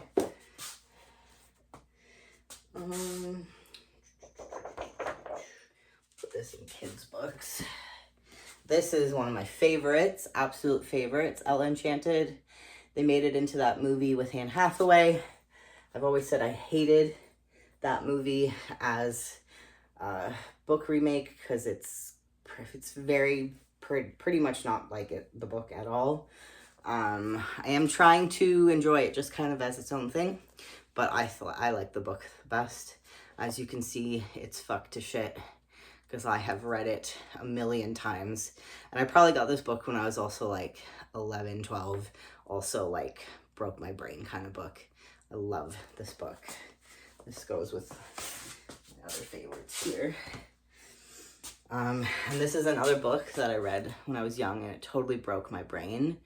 Put this in kids' books. This is one of my favorites, absolute favorites, Ella Enchanted. They made it into that movie with Anne Hathaway. I've always said I hated that movie as a book remake because it's pretty much not like the book at all. I am trying to enjoy it just kind of as its own thing, but I like the book the best. As you can see, it's fucked to shit because I have read it a million times. And I probably got this book when I was also like 11, 12. Also like broke my brain kind of book. I love this book. This goes with my other favorites here. And this is another book that I read when I was young and it totally broke my brain.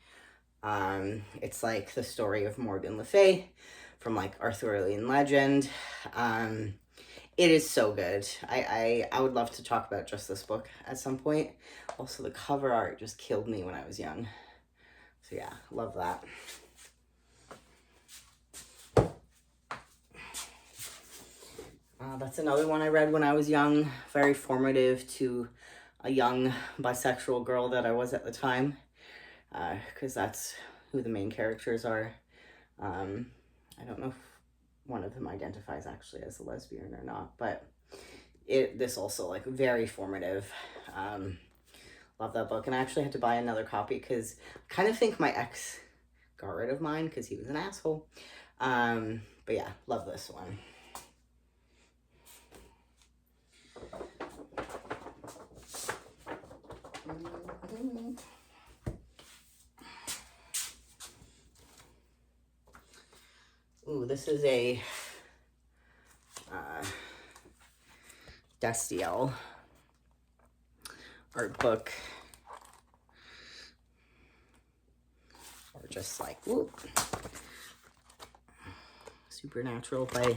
It's like the story of Morgan Le Fay from like Arthurian legend. It is so good. I would love to talk about just this book at some point. Also, the cover art just killed me when I was young. So yeah, love that. That's another one I read when I was young. Very formative to a young bisexual girl that I was at the time. Because that's who the main characters are. I don't know one of them identifies actually as a lesbian or not, but this also like very formative. Love that book. And I actually had to buy another copy because I kind of think my ex got rid of mine because he was an asshole. But yeah, love this one. Ooh, this is a Destiel art book. Or just like, whoop. Supernatural by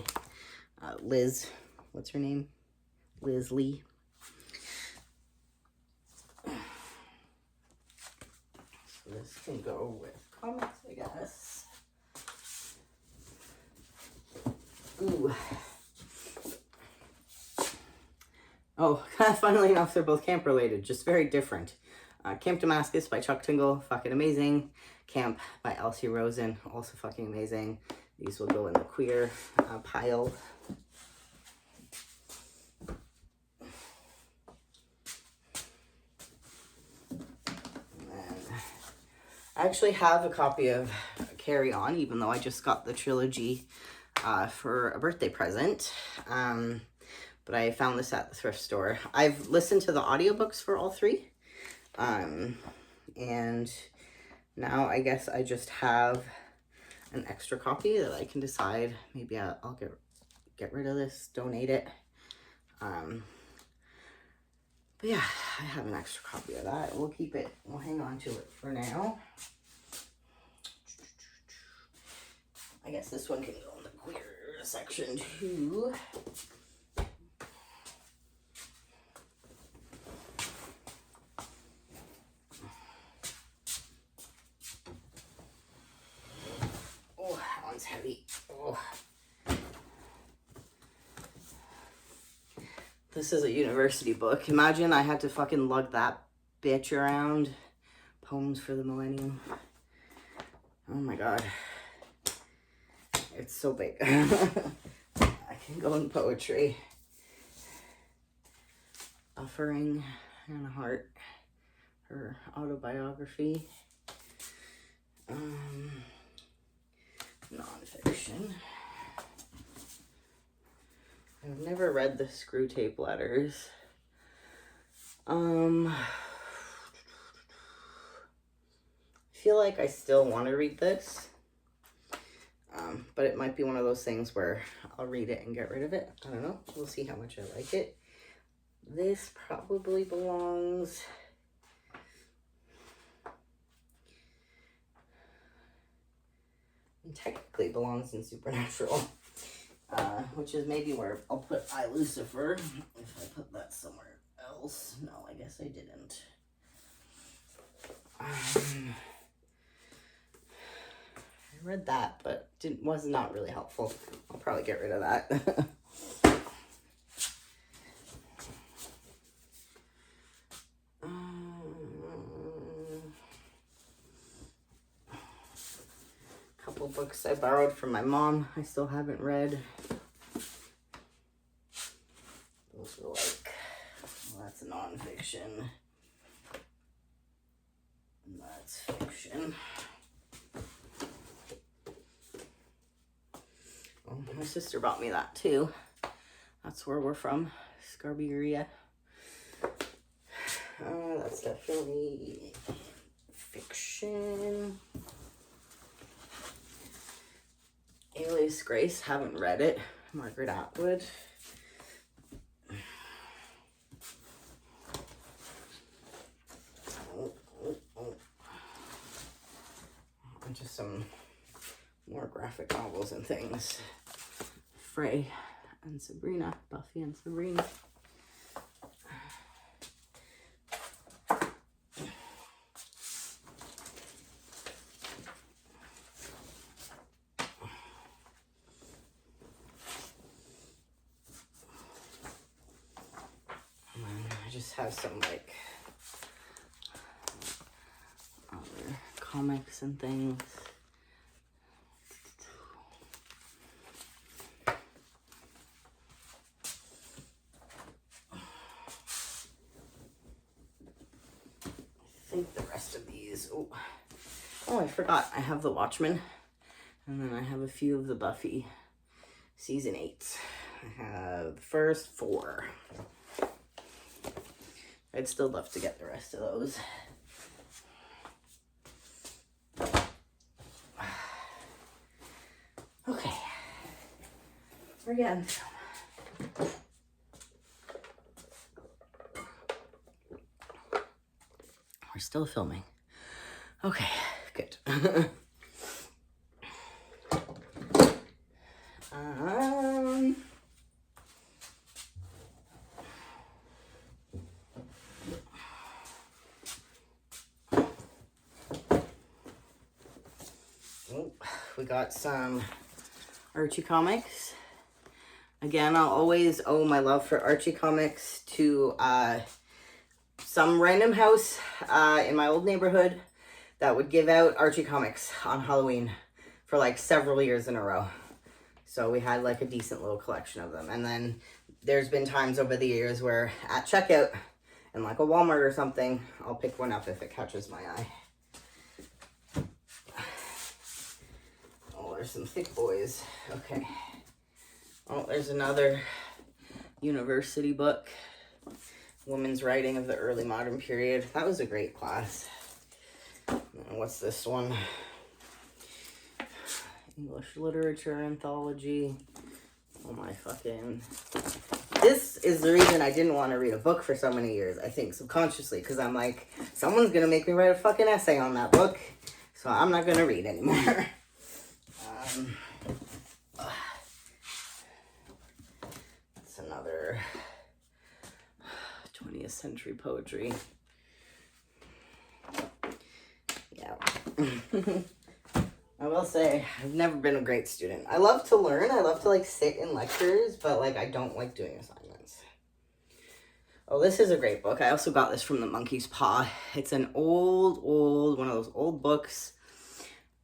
Liz. What's her name? Liz Lee. So this can go with comics, I guess. Ooh. Oh, funnily enough, they're both camp related, just very different. Camp Damascus by Chuck Tingle, fucking amazing. Camp by Elsie Rosen, also fucking amazing. These will go in the queer pile. I actually have a copy of Carry On, even though I just got the trilogy for a birthday present. But I found this at the thrift store. I've listened to the audiobooks for all three. And now I guess I just have an extra copy that I can decide. Maybe I'll get rid of this, donate it. But yeah, I have an extra copy of that. We'll keep it. We'll hang on to it for now. I guess this one can go in the queer section too. Oh, that one's heavy. Oh. This is a university book. Imagine I had to fucking lug that bitch around. Poems for the Millennium. Oh my god. It's so big. I can go in poetry. Offering and a Heart. Her autobiography. Nonfiction. I've never read the Screw Tape Letters. I feel like I still want to read this. But it might be one of those things where I'll read it and get rid of it. I don't know. We'll see how much I like it. This probably belongs... It technically belongs in Supernatural. Which is maybe where I'll put I, Lucifer. If I put that somewhere else. No, I guess I didn't. I read that, but was not really helpful. I'll probably get rid of that. Couple books I borrowed from my mom I still haven't read. Those are like, well, that's nonfiction. And that's fiction. Oh, my sister bought me that too. That's where we're from, Scarberia. That's definitely fiction. Alias Grace, haven't read it. Margaret Atwood. And just some more graphic novels and things. Frey and Sabrina, Buffy and Sabrina. I just have some like other comics and things. think the rest of these, oh, I forgot. I have the Watchmen. And then I have a few of the Buffy season 8. I have the first 4. I'd still love to get the rest of those. Okay. We're getting through. We're still filming. Okay, good. We got some Archie comics. Again, I'll always owe my love for Archie comics to some random house in my old neighborhood that would give out Archie comics on Halloween for like several years in a row. So we had like a decent little collection of them. And then there's been times over the years where at checkout in like a Walmart or something, I'll pick one up if it catches my eye. Oh, there's some thick boys. Okay. Oh, there's another university book. Women's Writing of the Early Modern Period. That was a great class. What's this one? English Literature Anthology. Oh my fucking... This is the reason I didn't want to read a book for so many years, I think, subconsciously. Because I'm like, someone's going to make me write a fucking essay on that book. So I'm not going to read anymore. That's another 20th century poetry. Yeah. I will say, I've never been a great student. I love to learn. I love to, like, sit in lectures, but, like, I don't like doing assignments. Oh, this is a great book. I also got this from the Monkey's Paw. It's an old, one of those old books.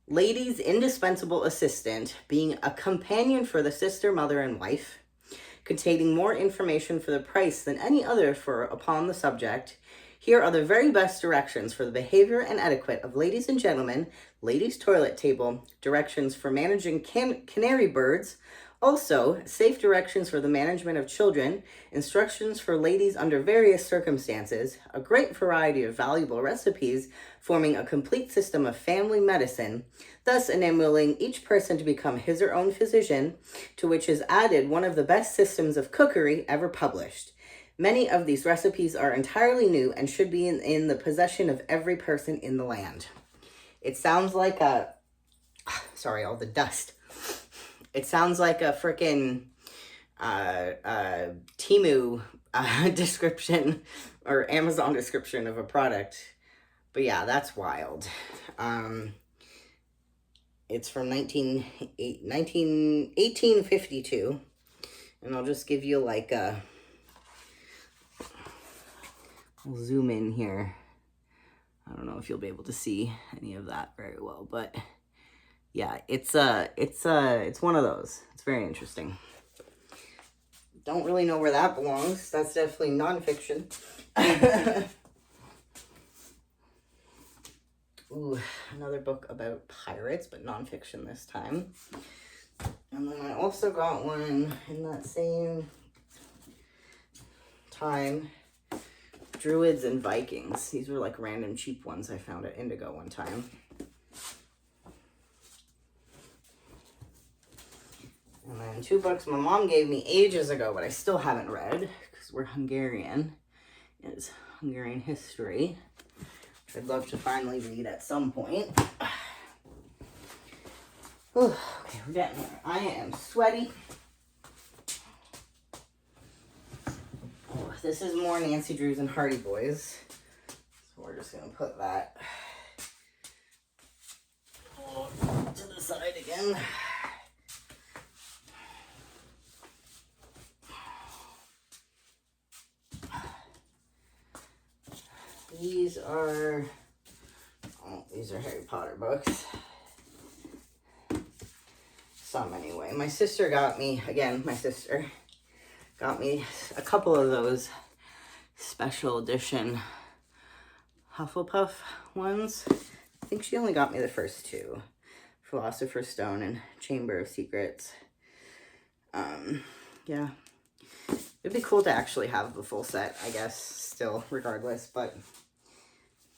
Lady's indispensable assistant, being a companion for the sister, mother, and wife, containing more information for the price than any other upon the subject. Here are the very best directions for the behavior and etiquette of ladies and gentlemen, ladies' toilet table, directions for managing canary birds, also safe directions for the management of children, instructions for ladies under various circumstances, a great variety of valuable recipes forming a complete system of family medicine, thus enabling each person to become his or own physician, to which is added one of the best systems of cookery ever published. Many of these recipes are entirely new and should be in the possession of every person in the land. It sounds like a... Sorry, all the dust. It sounds like a frickin' Temu description or Amazon description of a product. But yeah, that's wild. It's from 1852. And I'll just give you like a... I'll zoom in here. I don't know if you'll be able to see any of that very well, but yeah, it's one of those. It's very interesting. Don't really know where that belongs. That's definitely nonfiction. Ooh, another book about pirates, but nonfiction this time. And then I also got one in that same time, Druids and Vikings. These were like random cheap ones I found at Indigo one time. And then 2 books my mom gave me ages ago, but I still haven't read because we're Hungarian. It's Hungarian history, which I'd love to finally read at some point. Ooh, okay, we're getting there. I am sweaty. Oh, this is more Nancy Drews and Hardy Boys. So we're just going to put that to the side again. These are Harry Potter books. Some anyway. My sister got me a couple of those special edition Hufflepuff ones. I think she only got me the first two. Philosopher's Stone and Chamber of Secrets. Yeah. It'd be cool to actually have the full set, I guess, still, regardless, but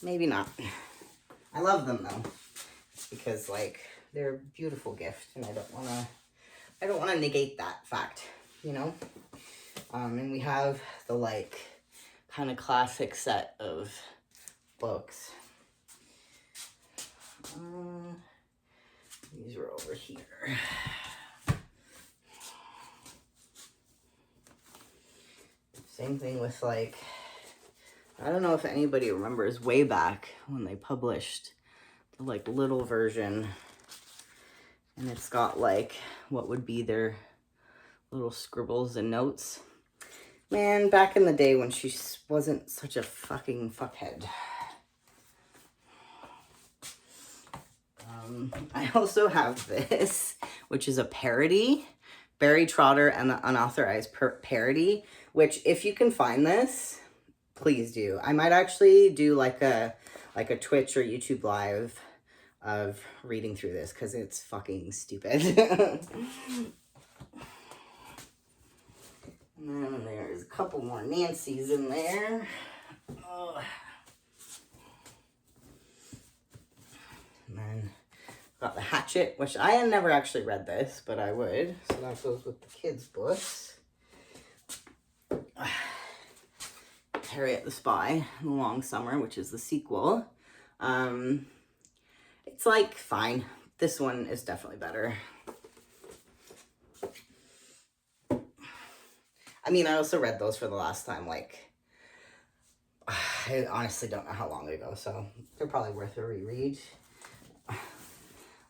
maybe not. I love them, though, because, like, they're a beautiful gift, and I don't want to negate that fact, you know? And we have the, like, kind of classic set of books. These are over here. Same thing with, like, I don't know if anybody remembers way back when they published the, like, little version. And it's got, like, what would be their little scribbles and notes. Man, back in the day when she wasn't such a fucking fuckhead. I also have this, which is a parody. Barry Trotter and the Unauthorized Parody, which if you can find this, please do. I might actually do like a Twitch or YouTube live of reading through this because it's fucking stupid. And then there's a couple more Nancys in there. Oh. And then got the Hatchet, which I had never actually read this, but I would. So that goes with the kids' books. Harriet the Spy, The Long Summer, which is the sequel. It's like fine. This one is definitely better. I mean, I also read those for the last time, like, I honestly don't know how long ago, so they're probably worth a reread.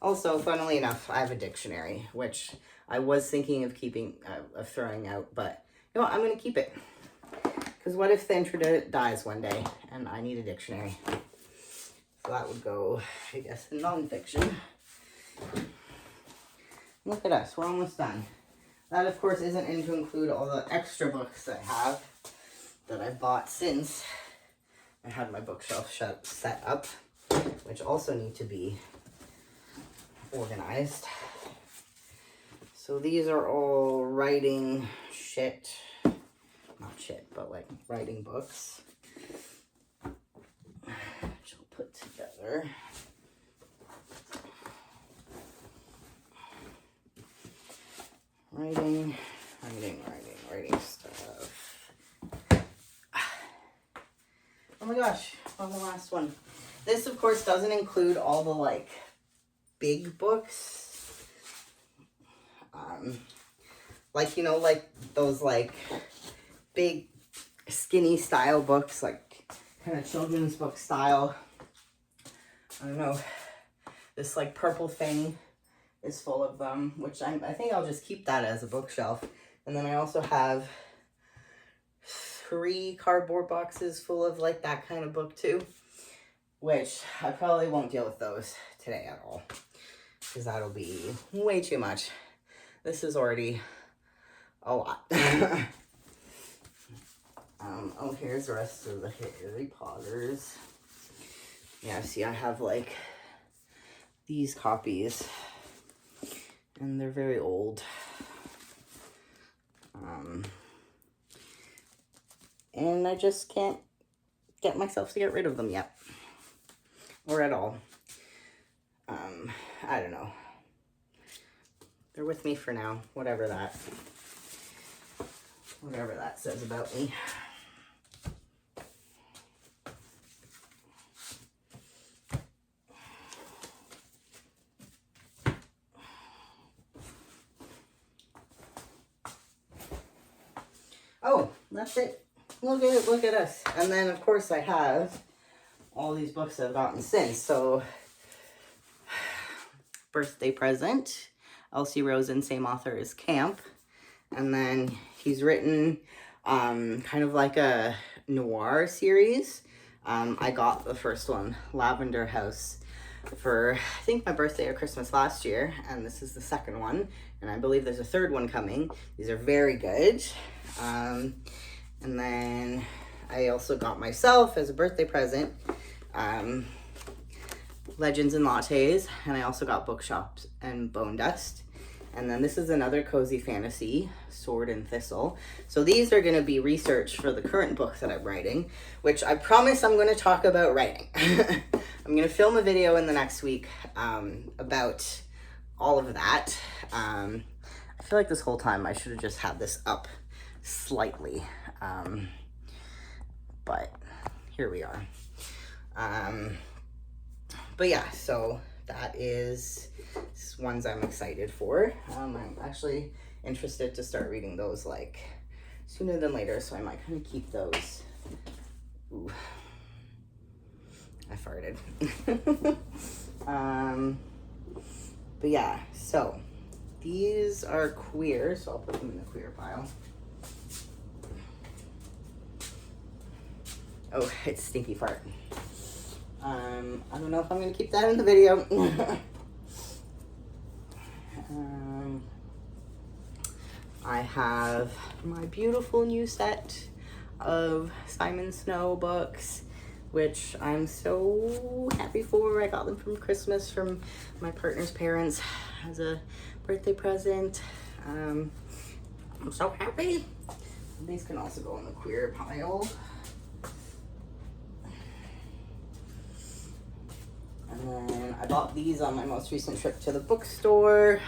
Also, funnily enough, I have a dictionary, which I was thinking of of throwing out, but you know what, I'm going to keep it. Because what if the intro dies one day and I need a dictionary? So that would go, I guess, in nonfiction. Look at us, we're almost done. That, of course, isn't in to include all the extra books I have that I've bought since I had my bookshelf set up, which also need to be organized. So these are all writing shit. Not shit, but like writing books. Which I'll put together. Writing stuff. Oh my gosh, on the last one. This, of course, doesn't include all the, like, big books. Like, you know, like, those, like, big, skinny style books, like, kind of children's book style. I don't know. This, like, purple thing is full of them, which I think I'll just keep that as a bookshelf. And then I also have 3 cardboard boxes full of like that kind of book too, which I probably won't deal with those today at all because that'll be way too much. This is already a lot. Oh, here's the rest of the Harry Potters. Yeah, see, I have like these copies and they're very old. And I just can't get myself to get rid of them yet. Or at all. I don't know. They're with me for now. Whatever that says about me. Oh, that's it. Look at it, look at us. And then, of course, I have all these books I've gotten since. So, birthday present, Elsie Rosen, same author as Camp. And then he's written kind of like a noir series. I got the first one, Lavender House, for I think my birthday or Christmas last year. And this is the second one. And I believe there's a third one coming. These are very good. And then I also got myself as a birthday present Legends and Lattes, and I also got Bookshops and Bone Dust. And then this is another cozy fantasy, Sword and Thistle. So these are going to be research for the current book that I'm writing, which I promise I'm going to talk about writing. I'm going to film a video in the next week about all of that. I feel like this whole time I should have just had this up slightly. But here we are. But yeah, so that is ones I'm excited for. I'm actually interested to start reading those like sooner than later, so I might kind of keep those. Ooh, I farted. But yeah, so these are queer, so I'll put them in the queer pile. Oh, it's stinky fart. I don't know if I'm gonna keep that in the video. I have my beautiful new set of Simon Snow books, which I'm so happy for. I got them from Christmas from my partner's parents as a birthday present. I'm so happy. These can also go in the queer pile. And then I bought these on my most recent trip to the bookstore.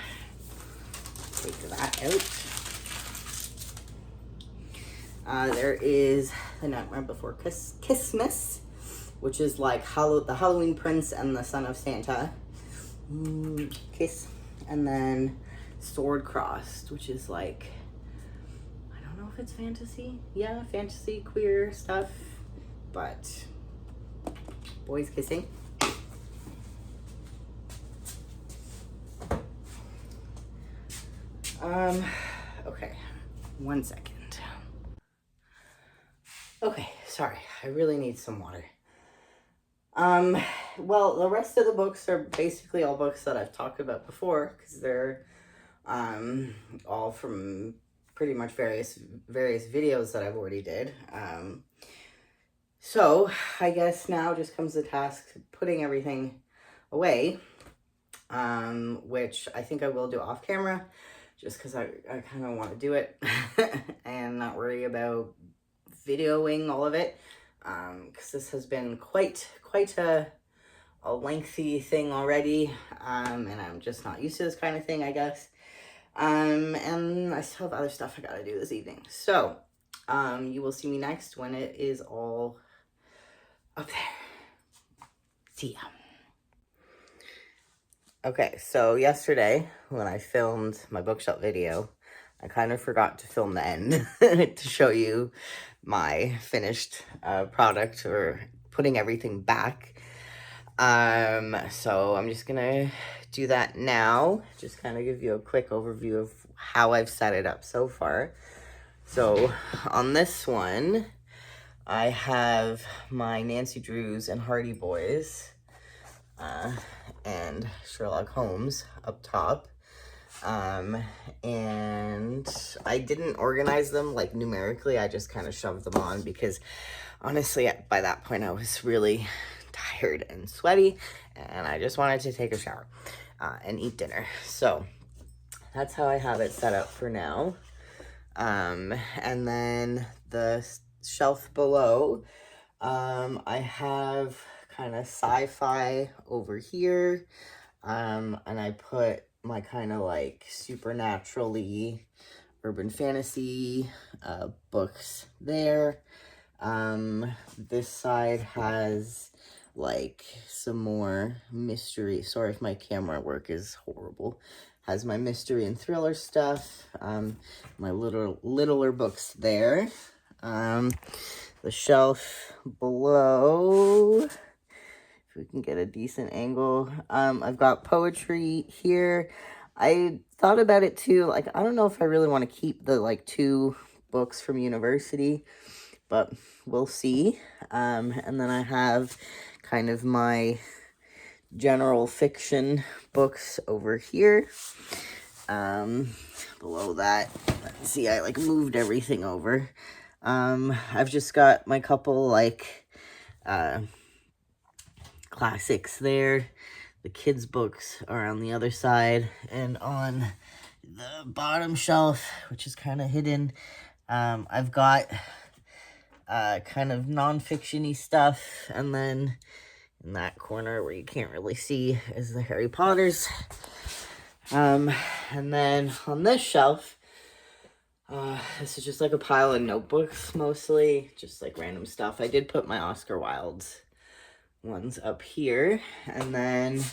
Take that out. There is The Nightmare Before Christmas, which is like the Halloween Prince and the Son of Santa. Kiss. And then Sword Crossed, which is like, I don't know if it's fantasy. Yeah, fantasy, queer stuff, but boys kissing. Okay, 1 second. Okay, sorry, I really need some water. Well, the rest of the books are basically all books that I've talked about before, because they're, all from pretty much various videos that I've already did. So, I guess now just comes the task of putting everything away, which I think I will do off camera, just because I kind of want to do it and not worry about videoing all of it, because this has been quite a lengthy thing already, and I'm just not used to this kind of thing, I guess. And I still have other stuff I gotta do this evening. So, you will see me next when it is all up there. See ya. Okay, so yesterday when I filmed my bookshelf video, I kind of forgot to film the end to show you my finished product, or putting everything back. So I'm just gonna do that now, just kind of give you a quick overview of how I've set it up so far. So on this one, I have my Nancy Drews and Hardy Boys and Sherlock Holmes up top. And I didn't organize them like numerically, I just kind of shoved them on because honestly by that point I was really tired and sweaty and I just wanted to take a shower and eat dinner. So that's how I have it set up for now. And then the shelf below, I have kind of sci-fi over here, and I put my kind of like supernaturally urban fantasy books there. This side has like some more mystery. Sorry if my camera work is horrible. Has my mystery and thriller stuff. My littler books there. The shelf below, if we can get a decent angle, I've got poetry here. I thought about it too, like, I don't know if I really want to keep the, like, 2 books from university, but we'll see. And then I have kind of my general fiction books over here. Below that, let's see, I, like, moved everything over. I've just got my couple, like, classics there. The kids' books are on the other side. And on the bottom shelf, which is kind of hidden, I've got kind of non-fiction-y stuff. And then in that corner where you can't really see is the Harry Potters. And then on this shelf, this is just like a pile of notebooks, mostly just like random stuff. I did put my Oscar Wilde's ones up here. And then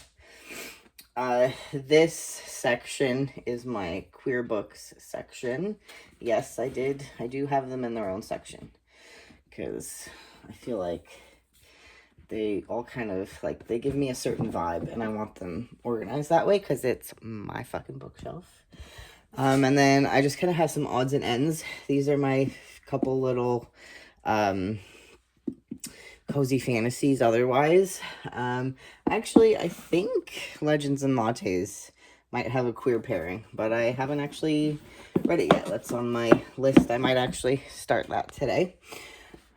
this section is my queer books section. Yes, I do have them in their own section, because I feel like they all kind of, like, they give me a certain vibe, and I want them organized that way, because it's my fucking bookshelf. And then I just kind of have some odds and ends. These are my couple little, cozy fantasies otherwise. Actually, I think Legends and Lattes might have a queer pairing, but I haven't actually read it yet. That's on my list. I might actually start that today.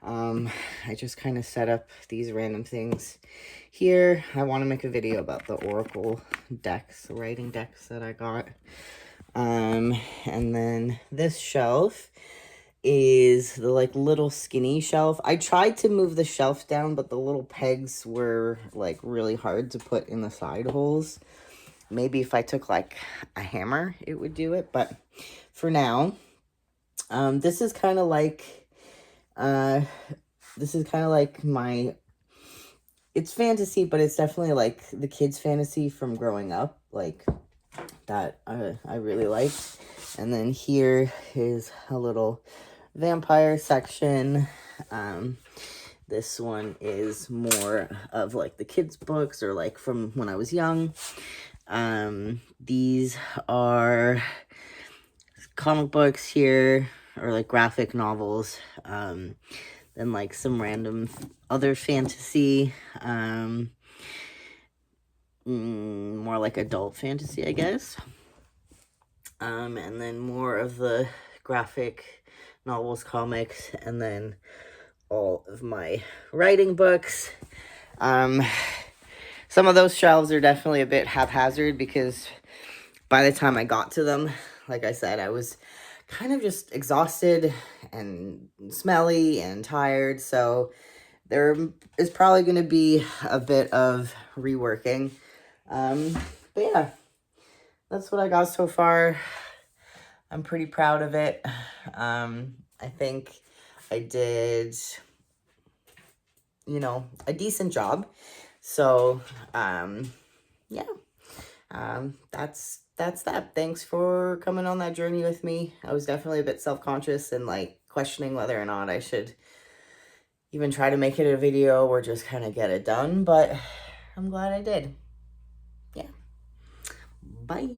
I just kind of set up these random things here. I want to make a video about the Oracle decks, the writing decks that I got. And then this shelf is the like little skinny shelf. I tried to move the shelf down, but the little pegs were like really hard to put in the side holes. Maybe if I took like a hammer, it would do it. But for now, this is kind of like, my, it's fantasy, but it's definitely like the kids' fantasy from growing up, like that I really liked. And then here is a little vampire section. This one is more of like the kids' books, or like from when I was young. These are comic books here, or like graphic novels. Then like some random other fantasy, more like adult fantasy, I guess. And then more of the graphic novels, comics, and then all of my writing books. Some of those shelves are definitely a bit haphazard, because by the time I got to them, like I said, I was kind of just exhausted and smelly and tired, so there is probably going to be a bit of reworking. But yeah, that's what I got so far. I'm pretty proud of it. I think I did, a decent job. So, yeah, that's that. Thanks for coming on that journey with me. I was definitely a bit self-conscious and like questioning whether or not I should even try to make it a video or just kind of get it done, but I'm glad I did. Yeah. Bye.